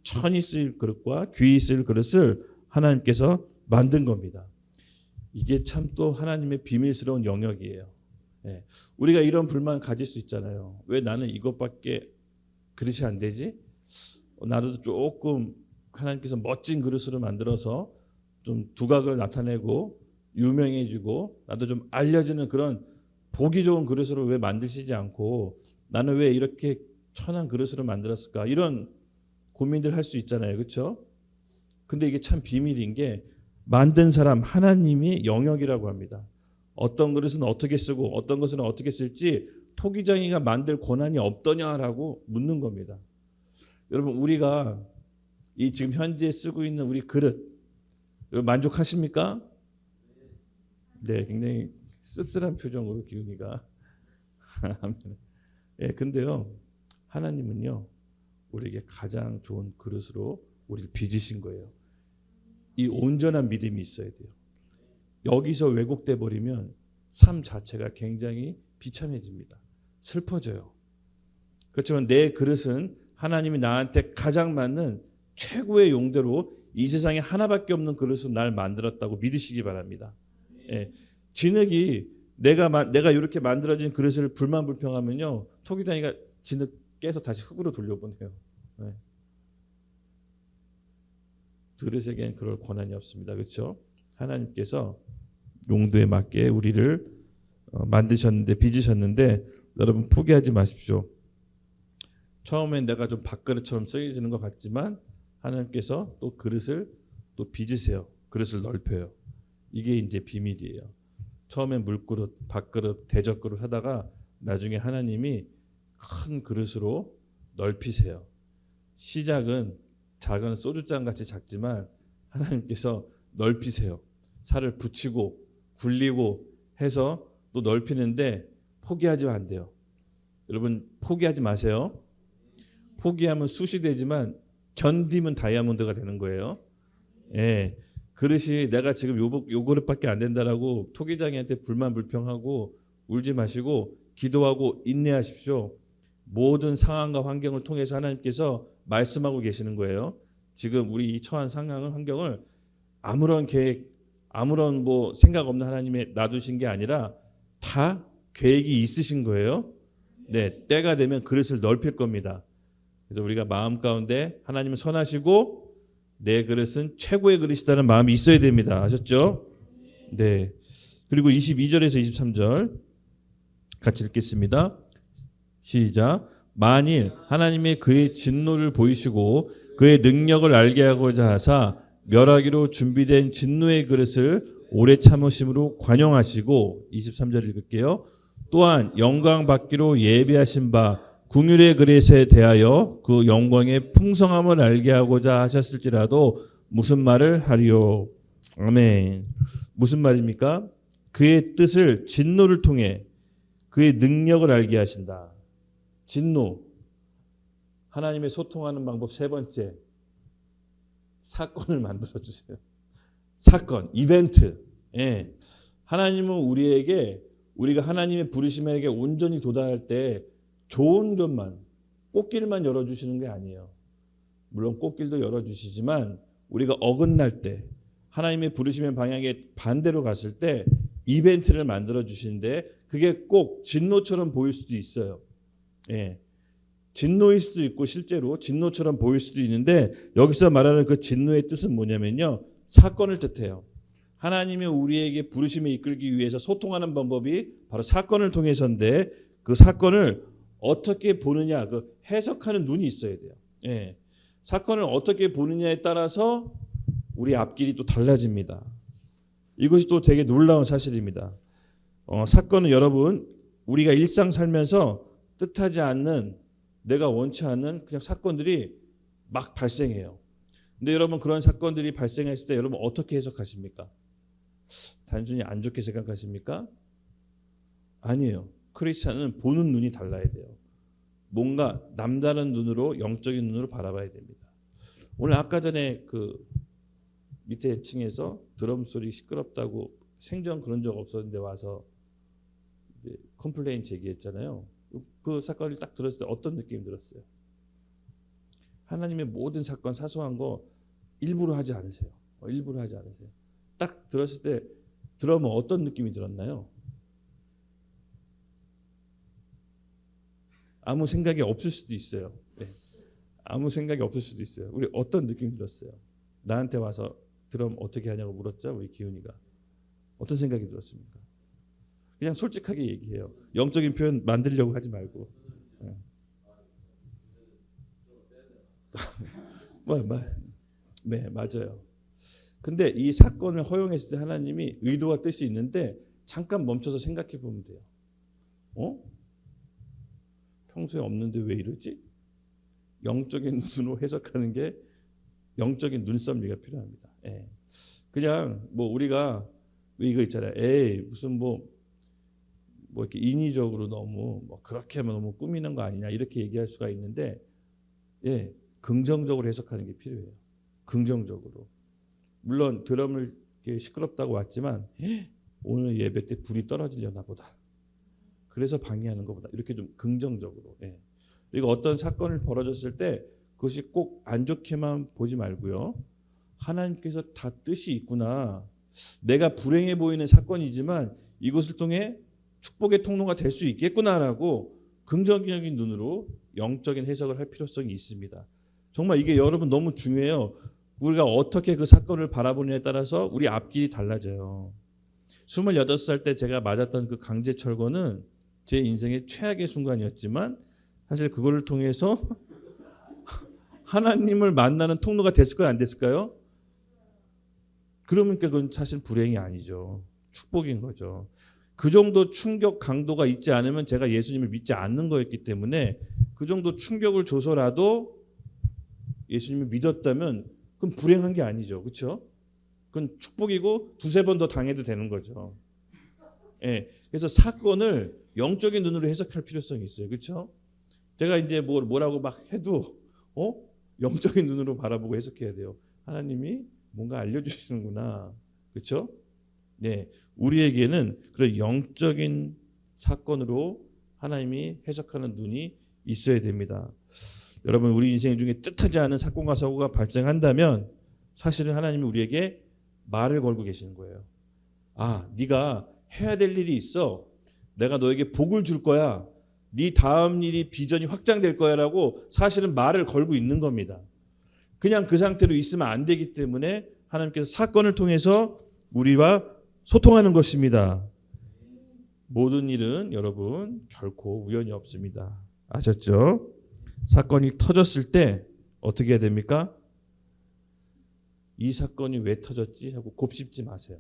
Speaker 1: 천이 쓰일 그릇과 귀 쓰일 그릇을 하나님께서 만든 겁니다. 이게 참 또 하나님의 비밀스러운 영역이에요. 예. 우리가 이런 불만 가질 수 있잖아요. 왜 나는 이것밖에 그릇이 안 되지? 나도 조금 하나님께서 멋진 그릇으로 만들어서 좀 두각을 나타내고 유명해지고 나도 좀 알려지는 그런 보기 좋은 그릇으로 왜 만드시지 않고 나는 왜 이렇게 천한 그릇으로 만들었을까? 이런 고민들 할 수 있잖아요. 그렇죠? 근데 이게 참 비밀인 게 만든 사람 하나님이 영역이라고 합니다. 어떤 그릇은 어떻게 쓰고 어떤 것은 어떻게 쓸지 토기장이가 만들 권한이 없더냐라고 묻는 겁니다. 여러분 우리가 이 지금 현재 쓰고 있는 우리 그릇 여러분 만족하십니까? 네, 굉장히 씁쓸한 표정으로 기훈이가 예, 근데요 하나님은요 우리에게 가장 좋은 그릇으로 우리를 빚으신 거예요. 이 온전한 믿음이 있어야 돼요. 여기서 왜곡돼 버리면 삶 자체가 굉장히 비참해집니다. 슬퍼져요. 그렇지만 내 그릇은 하나님이 나한테 가장 맞는 최고의 용도로 이 세상에 하나밖에 없는 그릇으로 날 만들었다고 믿으시기 바랍니다. 예, 진흙이 내가 이렇게 만들어진 그릇을 불만불평하면요 토기장이가 진흙 깨서 다시 흙으로 돌려보내요. 예. 그릇에겐 그럴 권한이 없습니다. 그렇죠? 하나님께서 용도에 맞게 우리를 만드셨는데 빚으셨는데 여러분 포기하지 마십시오. 처음엔 내가 좀 밥그릇처럼 쓰여지는 것 같지만 하나님께서 또 그릇을 또 빚으세요. 그릇을 넓혀요. 이게 이제 비밀이에요. 처음엔 물그릇, 밥그릇, 대접그릇 하다가 나중에 하나님이 큰 그릇으로 넓히세요. 시작은 작은 소주잔 같이 작지만 하나님께서 넓히세요. 살을 붙이고 굴리고 해서 또 넓히는데 포기하지면 안 돼요. 여러분 포기하지 마세요. 포기하면 숯이 되지만 견디면 다이아몬드가 되는 거예요. 예, 그릇이 내가 지금 요 그릇밖에 안 된다라고 토기장이한테 불만불평하고 울지 마시고 기도하고 인내하십시오. 모든 상황과 환경을 통해서 하나님께서 말씀하고 계시는 거예요. 지금 우리 이 처한 상황 환경을 아무런 계획, 아무런 뭐 생각 없는 하나님이 놔두신 게 아니라 다 계획이 있으신 거예요. 네, 때가 되면 그릇을 넓힐 겁니다. 그래서 우리가 마음 가운데 하나님은 선하시고 내 그릇은 최고의 그릇이라는 마음이 있어야 됩니다. 아셨죠? 네. 그리고 22절에서 23절 같이 읽겠습니다. 시작. 만일 하나님의 그의 진노를 보이시고 그의 능력을 알게 하고자 하사 멸하기로 준비된 진노의 그릇을 오래 참으심으로 관용하시고 23절 읽을게요. 또한 영광 받기로 예비하신 바 궁율의 그릇에 대하여 그 영광의 풍성함을 알게 하고자 하셨을지라도 무슨 말을 하리요. 아멘. 무슨 말입니까? 그의 뜻을 진노를 통해 그의 능력을 알게 하신다. 진노. 하나님의 소통하는 방법 세 번째. 사건을 만들어 주세요. 사건, 이벤트. 예. 하나님은 우리에게 우리가 하나님의 부르심에게 온전히 도달할 때 좋은 것만 꽃길만 열어주시는 게 아니에요. 물론 꽃길도 열어주시지만 우리가 어긋날 때 하나님의 부르심의 방향에 반대로 갔을 때 이벤트를 만들어 주시는데 그게 꼭 진노처럼 보일 수도 있어요. 예. 진노일 수도 있고 실제로 진노처럼 보일 수도 있는데 여기서 말하는 그 진노의 뜻은 뭐냐면요. 사건을 뜻해요. 하나님이 우리에게 부르심에 이끌기 위해서 소통하는 방법이 바로 사건을 통해서인데 그 사건을 어떻게 보느냐, 그 해석하는 눈이 있어야 돼요. 예. 사건을 어떻게 보느냐에 따라서 우리 앞길이 또 달라집니다. 이것이 또 되게 놀라운 사실입니다. 사건은 여러분 우리가 일상 살면서 뜻하지 않는 내가 원치 않는 그냥 사건들이 막 발생해요. 근데 여러분 그런 사건들이 발생했을 때 여러분 어떻게 해석하십니까? 단순히 안 좋게 생각하십니까? 아니에요. 크리스찬은 보는 눈이 달라야 돼요. 뭔가 남다른 눈으로 영적인 눈으로 바라봐야 됩니다. 오늘 아까 전에 그 밑에 층에서 드럼 소리 시끄럽다고 생전 그런 적 없었는데 와서 이제 컴플레인 제기했잖아요. 그 사건을 딱 들었을 때 어떤 느낌이 들었어요? 하나님의 모든 사건 사소한 거 일부러 하지 않으세요. 일부러 하지 않으세요. 딱 들었을 때 들으면 어떤 느낌이 들었나요? 아무 생각이 없을 수도 있어요. 네. 아무 생각이 없을 수도 있어요. 우리 어떤 느낌이 들었어요? 나한테 와서 드럼 어떻게 하냐고 물었죠. 우리 기훈이가. 어떤 생각이 들었습니까? 그냥 솔직하게 얘기해요. 영적인 표현 만들려고 하지 말고. 네, 맞아요. 근데 이 사건을 허용했을 때 하나님이 의도와 뜻이 있는데 잠깐 멈춰서 생각해 보면 돼요. 평소에 없는데 왜 이러지? 영적인 눈으로 해석하는 게 영적인 눈썰미가 필요합니다. 예. 그냥 뭐 우리가 이거 있잖아요. 무슨 뭐 이렇게 인위적으로 너무 뭐 그렇게 하면 너무 꾸미는 거 아니냐 이렇게 얘기할 수가 있는데 예, 긍정적으로 해석하는 게 필요해요. 긍정적으로. 물론 드럼을 시끄럽다고 왔지만 오늘 예배 때 불이 떨어지려나 보다. 그래서 방해하는 것보다 이렇게 좀 긍정적으로. 예. 그리고 어떤 사건을 벌어졌을 때 그것이 꼭 안 좋게만 보지 말고요. 하나님께서 다 뜻이 있구나. 내가 불행해 보이는 사건이지만 이것을 통해 축복의 통로가 될 수 있겠구나라고 긍정적인 눈으로 영적인 해석을 할 필요성이 있습니다. 정말 이게 여러분 너무 중요해요. 우리가 어떻게 그 사건을 바라보느냐에 따라서 우리 앞길이 달라져요. 28살 때 제가 맞았던 그 강제 철거는 제 인생의 최악의 순간이었지만 사실 그거를 통해서 하나님을 만나는 통로가 됐을까요? 안 됐을까요? 그러면 그건 사실 불행이 아니죠. 축복인 거죠. 그 정도 충격 강도가 있지 않으면 제가 예수님을 믿지 않는 거였기 때문에 그 정도 충격을 줘서라도 예수님을 믿었다면 그건 불행한 게 아니죠. 그렇죠? 그건 축복이고 두세 번 더 당해도 되는 거죠. 예. 그래서 사건을 영적인 눈으로 해석할 필요성이 있어요. 그렇죠? 제가 이제 뭐라고 막 해도 영적인 눈으로 바라보고 해석해야 돼요. 하나님이 뭔가 알려주시는구나. 그렇죠? 네, 우리에게는 그런 영적인 사건으로 하나님이 해석하는 눈이 있어야 됩니다. 여러분 우리 인생 중에 뜻하지 않은 사건과 사고가 발생한다면 사실은 하나님이 우리에게 말을 걸고 계시는 거예요. 네가 해야 될 일이 있어. 내가 너에게 복을 줄 거야. 네 다음 일이 비전이 확장될 거야라고 사실은 말을 걸고 있는 겁니다. 그냥 그 상태로 있으면 안 되기 때문에 하나님께서 사건을 통해서 우리와 소통하는 것입니다. 모든 일은 여러분 결코 우연이 없습니다. 아셨죠? 사건이 터졌을 때 어떻게 해야 됩니까? 이 사건이 왜 터졌지 하고 곱씹지 마세요.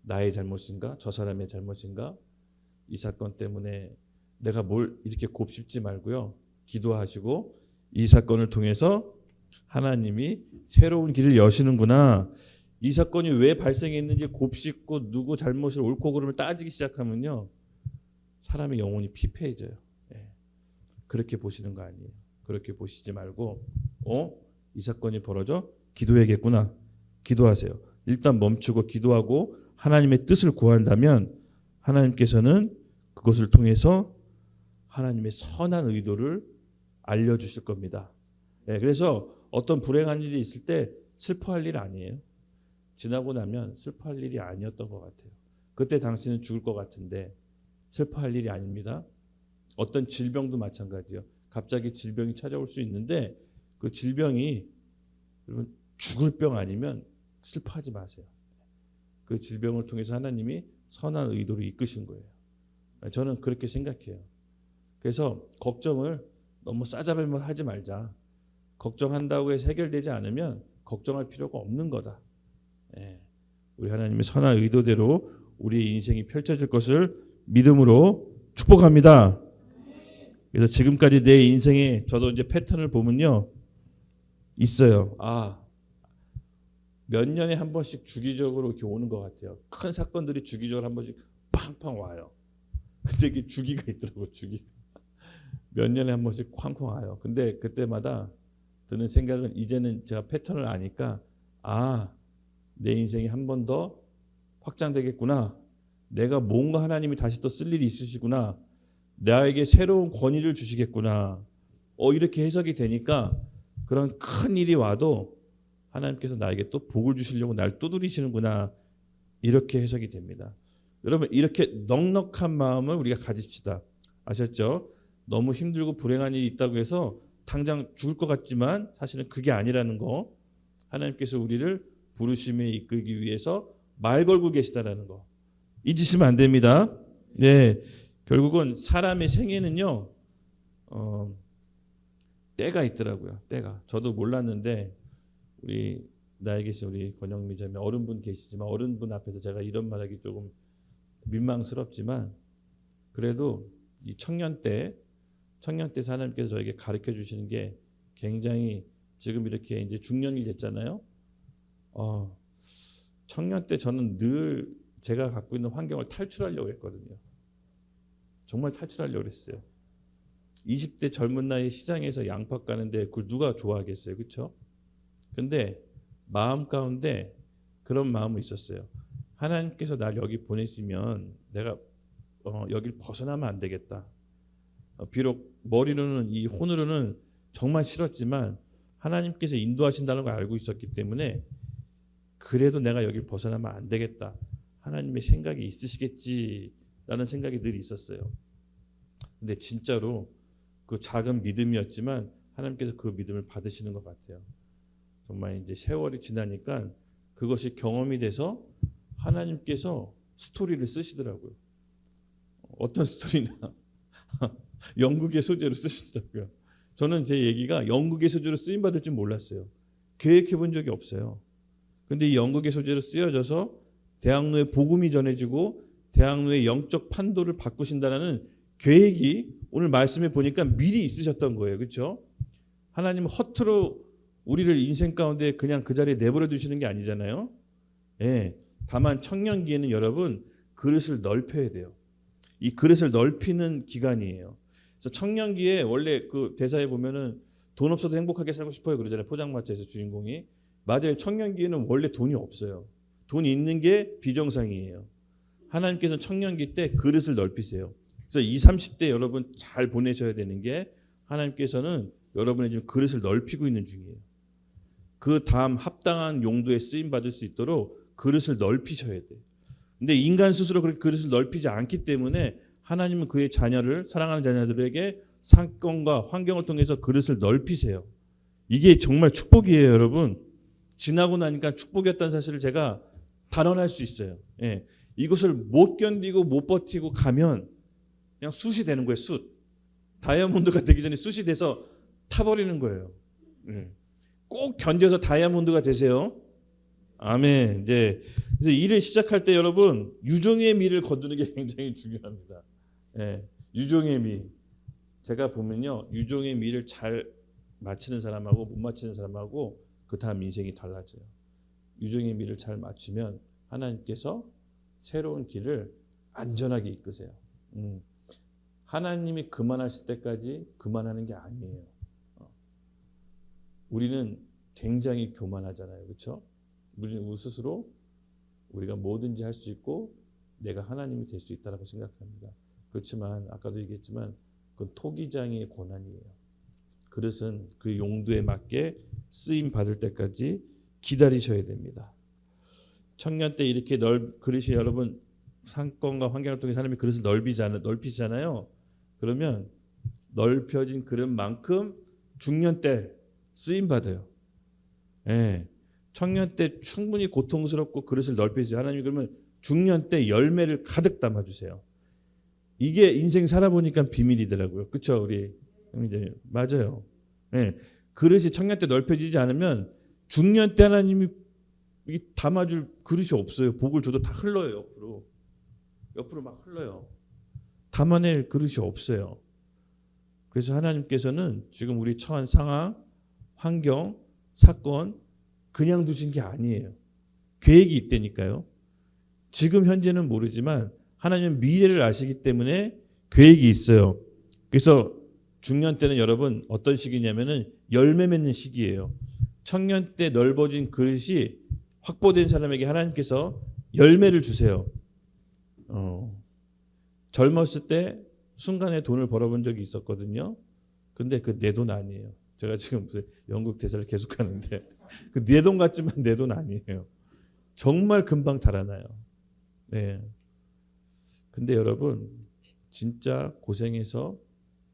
Speaker 1: 나의 잘못인가? 저 사람의 잘못인가? 이 사건 때문에 내가 뭘 이렇게 곱씹지 말고요. 기도하시고 이 사건을 통해서 하나님이 새로운 길을 여시는구나. 이 사건이 왜 발생했는지 곱씹고 누구 잘못을 옳고 그름을 따지기 시작하면요, 사람의 영혼이 피폐해져요. 예. 그렇게 보시는 거 아니에요. 그렇게 보시지 말고 이 사건이 벌어져 기도해야겠구나. 기도하세요. 일단 멈추고 기도하고 하나님의 뜻을 구한다면 하나님께서는 그것을 통해서 하나님의 선한 의도를 알려주실 겁니다. 예, 그래서 어떤 불행한 일이 있을 때 슬퍼할 일 아니에요. 지나고 나면 슬퍼할 일이 아니었던 것 같아요. 그때 당신은 죽을 것 같은데 슬퍼할 일이 아닙니다. 어떤 질병도 마찬가지예요. 갑자기 질병이 찾아올 수 있는데 그 질병이 여러분 죽을 병 아니면 슬퍼하지 마세요. 그 질병을 통해서 하나님이 선한 의도를 이끄신 거예요. 저는 그렇게 생각해요. 그래서 걱정을 너무 싸잡으면 하지 말자. 걱정한다고 해서 해결되지 않으면 걱정할 필요가 없는 거다. 예. 우리 하나님의 선한 의도대로 우리의 인생이 펼쳐질 것을 믿음으로 축복합니다. 그래서 지금까지 내 인생에 저도 이제 패턴을 보면요, 있어요. 몇 년에 한 번씩 주기적으로 이렇게 오는 것 같아요. 큰 사건들이 주기적으로 한 번씩 팡팡 와요. 근데 이게 주기가 있더라고요. 주기. 몇 년에 한 번씩 쾅쾅 와요. 근데 그때마다 드는 생각은 이제는 제가 패턴을 아니까 내 인생이 한 번 더 확장되겠구나. 내가 뭔가 하나님이 다시 또 쓸 일이 있으시구나. 나에게 새로운 권위를 주시겠구나. 이렇게 해석이 되니까 그런 큰 일이 와도 하나님께서 나에게 또 복을 주시려고 날 두드리시는구나. 이렇게 해석이 됩니다. 여러분 이렇게 넉넉한 마음을 우리가 가집시다. 아셨죠? 너무 힘들고 불행한 일이 있다고 해서 당장 죽을 것 같지만 사실은 그게 아니라는 거. 하나님께서 우리를 부르심에 이끌기 위해서 말 걸고 계시다라는 거. 잊으시면 안 됩니다. 네, 결국은 사람의 생애는요, 때가 있더라고요. 때가. 저도 몰랐는데 우리 나에 계신 우리 권영미 자매 어른분 계시지만 어른분 앞에서 제가 이런 말하기 조금 민망스럽지만 그래도 이 청년 때 하나님께서 저에게 가르쳐 주시는 게 굉장히 지금 이렇게 이제 중년이 됐잖아요. 청년 때 저는 늘 제가 갖고 있는 환경을 탈출하려고 했거든요. 정말 탈출하려고 했어요. 20대 젊은 나이에 시장에서 양파 까는데 그걸 누가 좋아하겠어요. 그렇죠? 근데 마음 가운데 그런 마음은 있었어요. 하나님께서 날 여기 보내시면 내가 여길 벗어나면 안 되겠다. 비록 머리로는 이 혼으로는 정말 싫었지만 하나님께서 인도하신다는 걸 알고 있었기 때문에 그래도 내가 여길 벗어나면 안 되겠다. 하나님의 생각이 있으시겠지라는 생각이 늘 있었어요. 근데 진짜로 그 작은 믿음이었지만 하나님께서 그 믿음을 받으시는 것 같아요. 정말 이제 세월이 지나니까 그것이 경험이 돼서 하나님께서 스토리를 쓰시더라고요. 어떤 스토리나 연극의 소재로 쓰시더라고요. 저는 제 얘기가 연극의 소재로 쓰임 받을 줄 몰랐어요. 계획해 본 적이 없어요. 근데 이 연극의 소재로 쓰여져서 대학로에 복음이 전해지고 대학로의 영적 판도를 바꾸신다는 계획이 오늘 말씀에 보니까 미리 있으셨던 거예요. 그렇죠? 하나님은 허투루 우리를 인생 가운데 그냥 그 자리에 내버려 두시는 게 아니잖아요. 예. 다만 청년기에는 여러분 그릇을 넓혀야 돼요. 이 그릇을 넓히는 기간이에요. 그래서 청년기에 원래 그 대사에 보면은 돈 없어도 행복하게 살고 싶어요 그러잖아요. 포장마차에서 주인공이. 맞아요. 청년기에는 원래 돈이 없어요. 돈이 있는 게 비정상이에요. 하나님께서는 청년기 때 그릇을 넓히세요. 그래서 20, 30대 여러분 잘 보내셔야 되는 게 하나님께서는 여러분의 지금 그릇을 넓히고 있는 중이에요. 그 다음 합당한 용도에 쓰임 받을 수 있도록 그릇을 넓히셔야 돼요. 근데 인간 스스로 그렇게 그릇을 넓히지 않기 때문에 하나님은 그의 자녀를 사랑하는 자녀들에게 사건과 환경을 통해서 그릇을 넓히세요. 이게 정말 축복이에요, 여러분. 지나고 나니까 축복이었다는 사실을 제가 단언할 수 있어요. 예. 이것을 못 견디고 못 버티고 가면 그냥 숯이 되는 거예요. 숯. 다이아몬드가 되기 전에 숯이 돼서 타버리는 거예요. 예. 꼭 견뎌서 다이아몬드가 되세요. 아멘. 네. 그래서 일을 시작할 때 여러분 유종의 미를 거두는 게 굉장히 중요합니다. 예. 유종의 미. 제가 보면요, 유종의 미를 잘 맞히는 사람하고 못 맞히는 사람하고 그 다음 인생이 달라져요. 유정의 미를 잘 맞추면 하나님께서 새로운 길을 안전하게 이끄세요. 하나님이 그만하실 때까지 그만하는 게 아니에요. 우리는 굉장히 교만하잖아요. 그렇죠? 우리는 스스로 우리가 뭐든지 할 수 있고 내가 하나님이 될 수 있다고 생각합니다. 그렇지만 아까도 얘기했지만 그건 토기장의 고난이에요. 그릇은 그 용도에 맞게 쓰임 받을 때까지 기다리셔야 됩니다. 청년 때 이렇게 그릇이 여러분 상권과 환경을 통해 사람이 그릇을 넓히잖아요. 그러면 넓혀진 그릇만큼 중년 때 쓰임 받아요. 예. 청년 때 충분히 고통스럽고 그릇을 넓히세요. 하나님 그러면 중년 때 열매를 가득 담아주세요. 이게 인생 살아보니까 비밀이더라고요. 그렇죠, 우리 형제님? 맞아요. 예. 그릇이 청년 때 넓혀지지 않으면 중년 때 하나님이 담아줄 그릇이 없어요. 복을 줘도 다 흘러요. 옆으로 막 흘러요. 담아낼 그릇이 없어요. 그래서 하나님께서는 지금 우리 처한 상황, 환경, 사건 그냥 두신 게 아니에요. 계획이 있다니까요. 지금 현재는 모르지만 하나님은 미래를 아시기 때문에 계획이 있어요. 그래서 중년 때는 여러분 어떤 시기냐면은 열매 맺는 시기예요. 청년 때 넓어진 그릇이 확보된 사람에게 하나님께서 열매를 주세요. 젊었을 때 순간에 돈을 벌어본 적이 있었거든요. 근데 그 내 돈 아니에요. 제가 지금 무슨 연극 대사를 계속하는데 그 내 돈 같지만 내 돈 아니에요. 정말 금방 자라나요. 네. 근데 여러분 진짜 고생해서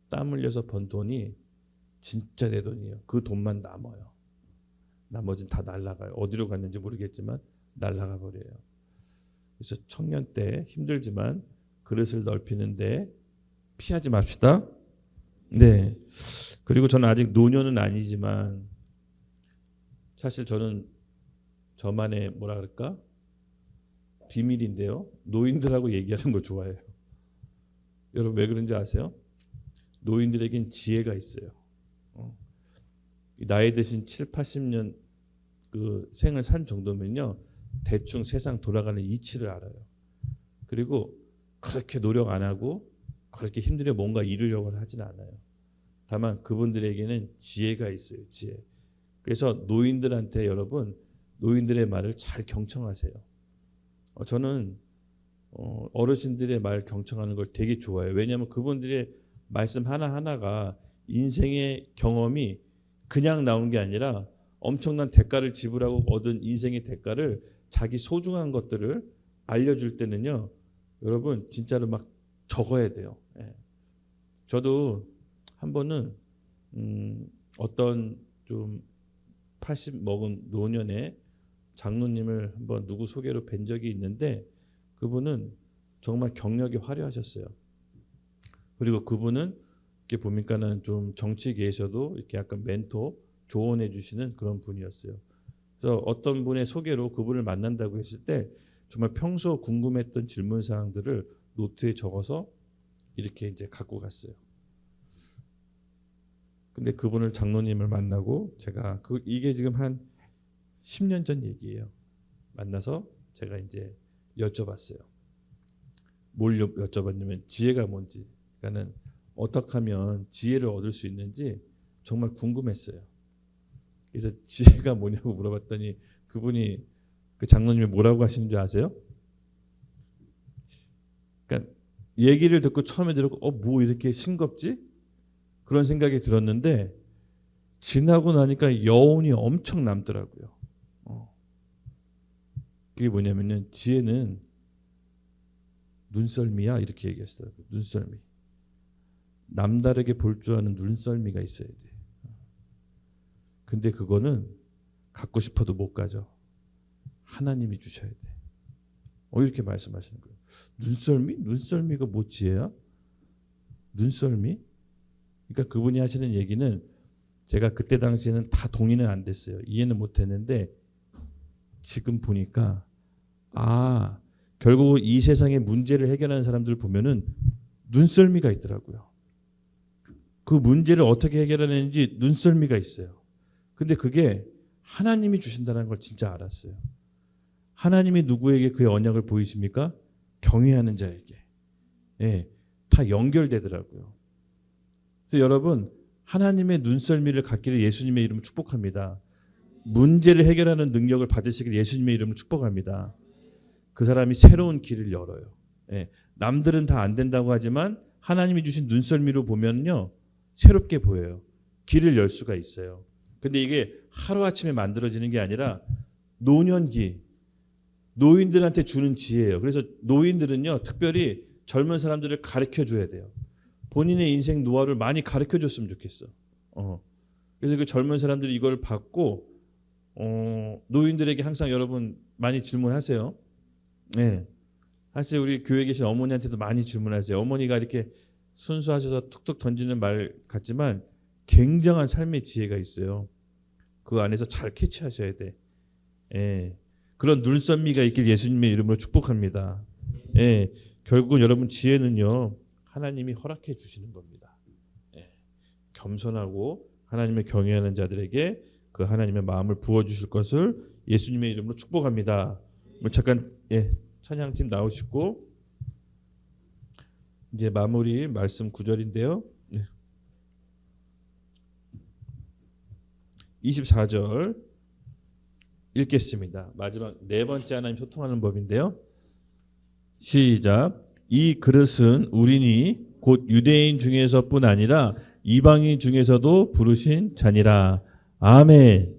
Speaker 1: 땀 흘려서 번 돈이 진짜 내 돈이에요. 그 돈만 남아요. 나머지는 다 날아가요. 어디로 갔는지 모르겠지만 날아가 버려요. 그래서 청년 때 힘들지만 그릇을 넓히는데 피하지 맙시다. 네. 그리고 저는 아직 노년은 아니지만 사실 저는 저만의 뭐라 그럴까? 비밀인데요. 노인들하고 얘기하는 거 좋아해요. 여러분 왜 그런지 아세요? 노인들에겐 지혜가 있어요. 나이 드신 7, 80년 그 생을 산 정도면요. 대충 세상 돌아가는 이치를 알아요. 그리고 그렇게 노력 안 하고 그렇게 힘들게 뭔가 이루려고 하진 않아요. 다만 그분들에게는 지혜가 있어요. 지혜. 그래서 노인들한테 여러분 노인들의 말을 잘 경청하세요. 저는 어르신들의 말 경청하는 걸 되게 좋아해요. 왜냐하면 그분들의 말씀 하나하나가 인생의 경험이 그냥 나온 게 아니라 엄청난 대가를 지불하고 얻은 인생의 대가를 자기 소중한 것들을 알려줄 때는요. 여러분 진짜로 막 적어야 돼요. 예. 저도 한 번은 어떤 좀 80 먹은 노년의 장로님을 한번 누구 소개로 뵌 적이 있는데 그분은 정말 경력이 화려하셨어요. 그리고 그분은 이렇게 보니까는 좀 정치계에서도 이렇게 약간 멘토 조언해 주시는 그런 분이었어요. 그래서 어떤 분의 소개로 그분을 만난다고 했을 때 정말 평소 궁금했던 질문 사항들을 노트에 적어서 이렇게 이제 갖고 갔어요. 근데 그분을 장로님을 만나고 제가 이게 지금 한 10년 전 얘기예요. 만나서 제가 이제 여쭤봤어요. 뭘 여쭤봤냐면 지혜가 뭔지, 그러니까는 어떻게 하면 지혜를 얻을 수 있는지 정말 궁금했어요. 그래서 지혜가 뭐냐고 물어봤더니 그분이 그 장로님이 뭐라고 하시는 줄 아세요? 그러니까 얘기를 듣고 처음에 들었고 뭐 이렇게 싱겁지? 그런 생각이 들었는데 지나고 나니까 여운이 엄청 남더라고요. 그게 뭐냐면요. 지혜는 눈썰미야 이렇게 얘기했더라고요. 눈썰미. 남다르게 볼 줄 아는 눈썰미가 있어야 돼. 근데 그거는 갖고 싶어도 못 가져. 하나님이 주셔야 돼. 이렇게 말씀하시는 거예요. 눈썰미? 눈썰미가 뭐 지혜야? 눈썰미? 그러니까 그분이 하시는 얘기는 제가 그때 당시에는 다 동의는 안 됐어요. 이해는 못 했는데 지금 보니까 결국 이 세상의 문제를 해결하는 사람들 보면은 눈썰미가 있더라고요. 그 문제를 어떻게 해결하는지 눈썰미가 있어요. 근데 그게 하나님이 주신다는 걸 진짜 알았어요. 하나님이 누구에게 그의 언약을 보이십니까? 경외하는 자에게. 예, 다 연결되더라고요. 그래서 여러분, 하나님의 눈썰미를 갖기를 예수님의 이름으로 축복합니다. 문제를 해결하는 능력을 받으시길 예수님의 이름으로 축복합니다. 그 사람이 새로운 길을 열어요. 예, 남들은 다 안 된다고 하지만 하나님이 주신 눈썰미로 보면요, 새롭게 보여요. 길을 열 수가 있어요. 근데 이게 하루아침에 만들어지는 게 아니라 노년기, 노인들한테 주는 지혜예요. 그래서 노인들은요, 특별히 젊은 사람들을 가르쳐 줘야 돼요. 본인의 인생 노하우를 많이 가르쳐 줬으면 좋겠어. 그래서 그 젊은 사람들이 이걸 받고 노인들에게 항상 여러분 많이 질문하세요. 네. 사실 우리 교회에 계신 어머니한테도 많이 질문하세요. 어머니가 이렇게 순수하셔서 툭툭 던지는 말 같지만 굉장한 삶의 지혜가 있어요. 그 안에서 잘 캐치하셔야 돼. 예. 그런 눈썰미가 있길 예수님의 이름으로 축복합니다. 예. 결국은 여러분, 지혜는요, 하나님이 허락해 주시는 겁니다. 예. 겸손하고 하나님을 경외하는 자들에게 그 하나님의 마음을 부어주실 것을 예수님의 이름으로 축복합니다. 잠깐 찬양팀 나오시고 이제 마무리 말씀 9절인데요. 24절 읽겠습니다. 마지막 네 번째 하나님 소통하는 법인데요. 시작. 이 그릇은 우리니 곧 유대인 중에서뿐 아니라 이방인 중에서도 부르신 자니라. 아멘.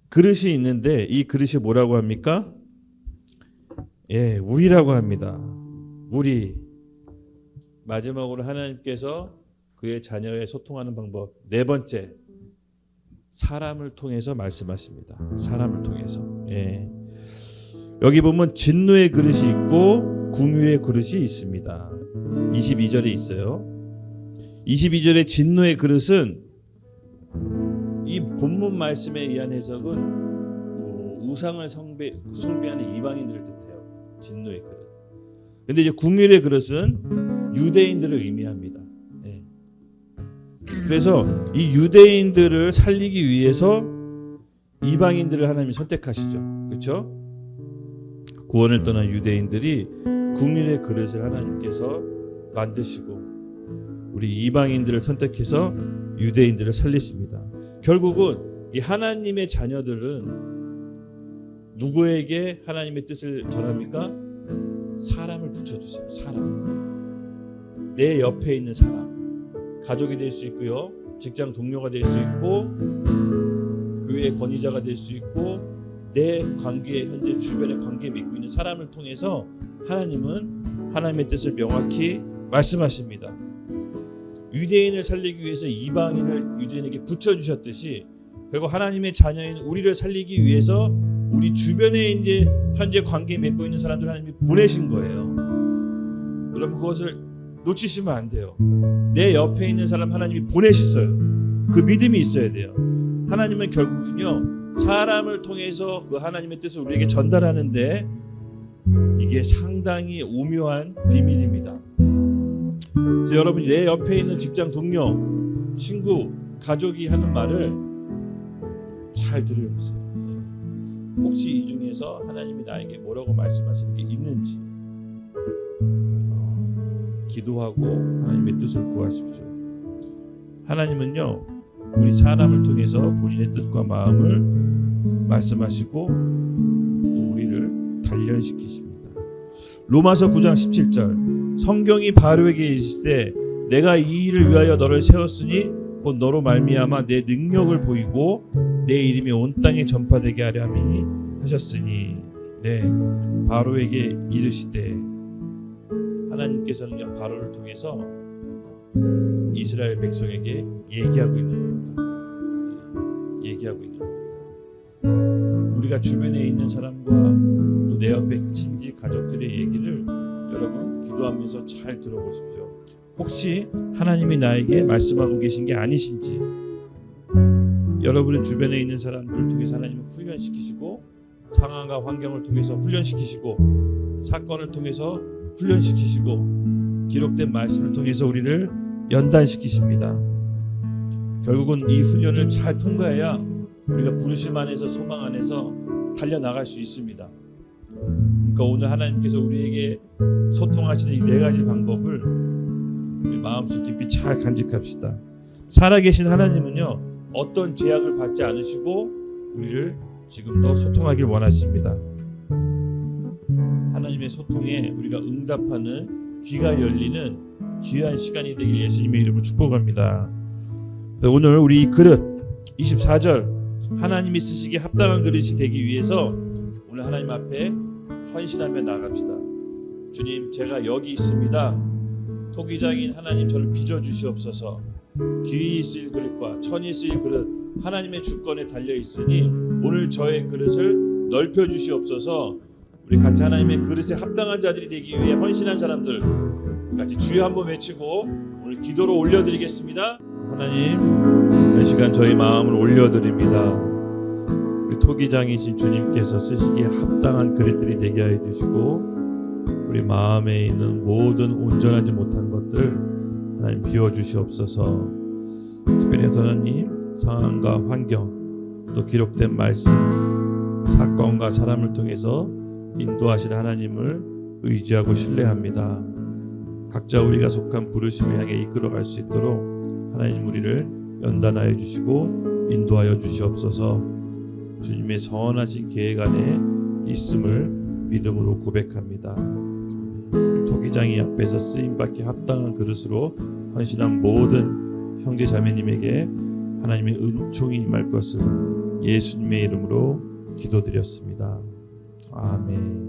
Speaker 1: 그릇이 있는데 이 그릇이 뭐라고 합니까? 예, 우리라고 합니다. 우리. 마지막으로 하나님께서 그의 자녀에 소통하는 방법 네 번째, 사람을 통해서 말씀하십니다. 사람을 통해서. 예. 여기 보면 진노의 그릇이 있고 궁유의 그릇이 있습니다. 22절에 있어요. 22절의 진노의 그릇은 이 본문 말씀에 의한 해석은 우상을 숭배하는 이방인들을 뜻해요. 진노의 그릇. 근데 이제 궁유의 그릇은 유대인들을 의미합니다. 네. 그래서 이 유대인들을 살리기 위해서 이방인들을 하나님이 선택하시죠. 그렇죠? 구원을 떠난 유대인들이 궁유의 그릇을 하나님께서 만드시고 우리 이방인들을 선택해서 유대인들을 살리십니다. 결국은 이 하나님의 자녀들은 누구에게 하나님의 뜻을 전합니까? 사람을 붙여주세요. 사람. 내 옆에 있는 사람. 가족이 될 수 있고요. 직장 동료가 될 수 있고 교회의 권위자가 될 수 있고 내 관계에 현재 주변에 관계 맺고 있는 사람을 통해서 하나님은 하나님의 뜻을 명확히 말씀하십니다. 유대인을 살리기 위해서 이방인을 유대인에게 붙여주셨듯이 결국 하나님의 자녀인 우리를 살리기 위해서 우리 주변에 이제 현재 관계 맺고 있는 사람들 하나님이 보내신 거예요. 여러분 그것을 놓치시면 안 돼요. 내 옆에 있는 사람 하나님이 보내셨어요. 그 믿음이 있어야 돼요. 하나님은 결국은요 사람을 통해서 그 하나님의 뜻을 우리에게 전달하는데 이게 상당히 오묘한 비밀입니다. 그래서 여러분 내 옆에 있는 직장 동료, 친구, 가족이 하는 말을 잘 들어보세요. 혹시 이 중에서 하나님이 나에게 뭐라고 말씀하시는 게 있는지 기도하고 하나님의 뜻을 구하십시오. 하나님은요 우리 사람을 통해서 본인의 뜻과 마음을 말씀하시고 또 우리를 단련시키십니다. 로마서 9장 17절 성경이 바로에게 이르시되 내가 이 일을 위하여 너를 세웠으니 곧 너로 말미암아 내 능력을 보이고 내 이름이 온 땅에 전파되게 하려 함이니 하셨으니 네 바로에게 이르시되 하나님께서는요 바로를 통해서 이스라엘 백성에게 얘기하고 있는 겁니다. 얘기하고 있는 겁니다. 우리가 주변에 있는 사람과 또 내 옆에 친지 가족들의 얘기를 여러분 기도하면서 잘 들어보십시오. 혹시 하나님이 나에게 말씀하고 계신 게 아니신지 여러분의 주변에 있는 사람들을 통해서 하나님을 훈련시키시고 상황과 환경을 통해서 훈련시키시고 사건을 통해서 훈련시키시고 기록된 말씀을 통해서 우리를 연단시키십니다. 결국은 이 훈련을 잘 통과해야 우리가 부르심 안에서 소망 안에서 달려나갈 수 있습니다. 그러니까 오늘 하나님께서 우리에게 소통하시는 이 네 가지 방법을 우리 마음속 깊이 잘 간직합시다. 살아계신 하나님은요, 어떤 제약을 받지 않으시고 우리를 지금도 소통하길 원하십니다. 하나님의 소통에 우리가 응답하는 귀가 열리는 귀한 시간이 되길 예수님의 이름으로 축복합니다. 오늘 우리 이 그릇 24절 하나님이 쓰시기에 합당한 그릇이 되기 위해서 오늘 하나님 앞에 헌신하며 나갑시다. 주님, 제가 여기 있습니다. 토기장인 하나님, 저를 빚어주시옵소서. 귀히 쓰일 그릇과 천이 쓰일 그릇 하나님의 주권에 달려 있으니 오늘 저의 그릇을 넓혀 주시옵소서. 우리 같이 하나님의 그릇에 합당한 자들이 되기 위해 헌신한 사람들 같이 주여 한번 외치고 오늘 기도로 올려드리겠습니다. 하나님, 이 시간 저희 마음을 올려드립니다. 우리 토기장이신 주님께서 쓰시기에 합당한 그릇들이 되게 해 주시고 우리 마음에 있는 모든 온전하지 못한 것들 하나님 비워주시옵소서. 특별히 하나님, 상황과 환경 또 기록된 말씀 사건과 사람을 통해서 인도하신 하나님을 의지하고 신뢰합니다. 각자 우리가 속한 부르심을 향해 이끌어갈 수 있도록 하나님 우리를 연단하여 주시고 인도하여 주시옵소서. 주님의 선하신 계획 안에 있음을 믿음으로 고백합니다. 토기장이 앞에서 쓰임받기 합당한 그릇으로 헌신한 모든 형제 자매님에게 하나님의 은총이 임할 것을 예수님의 이름으로 기도드렸습니다. 아멘.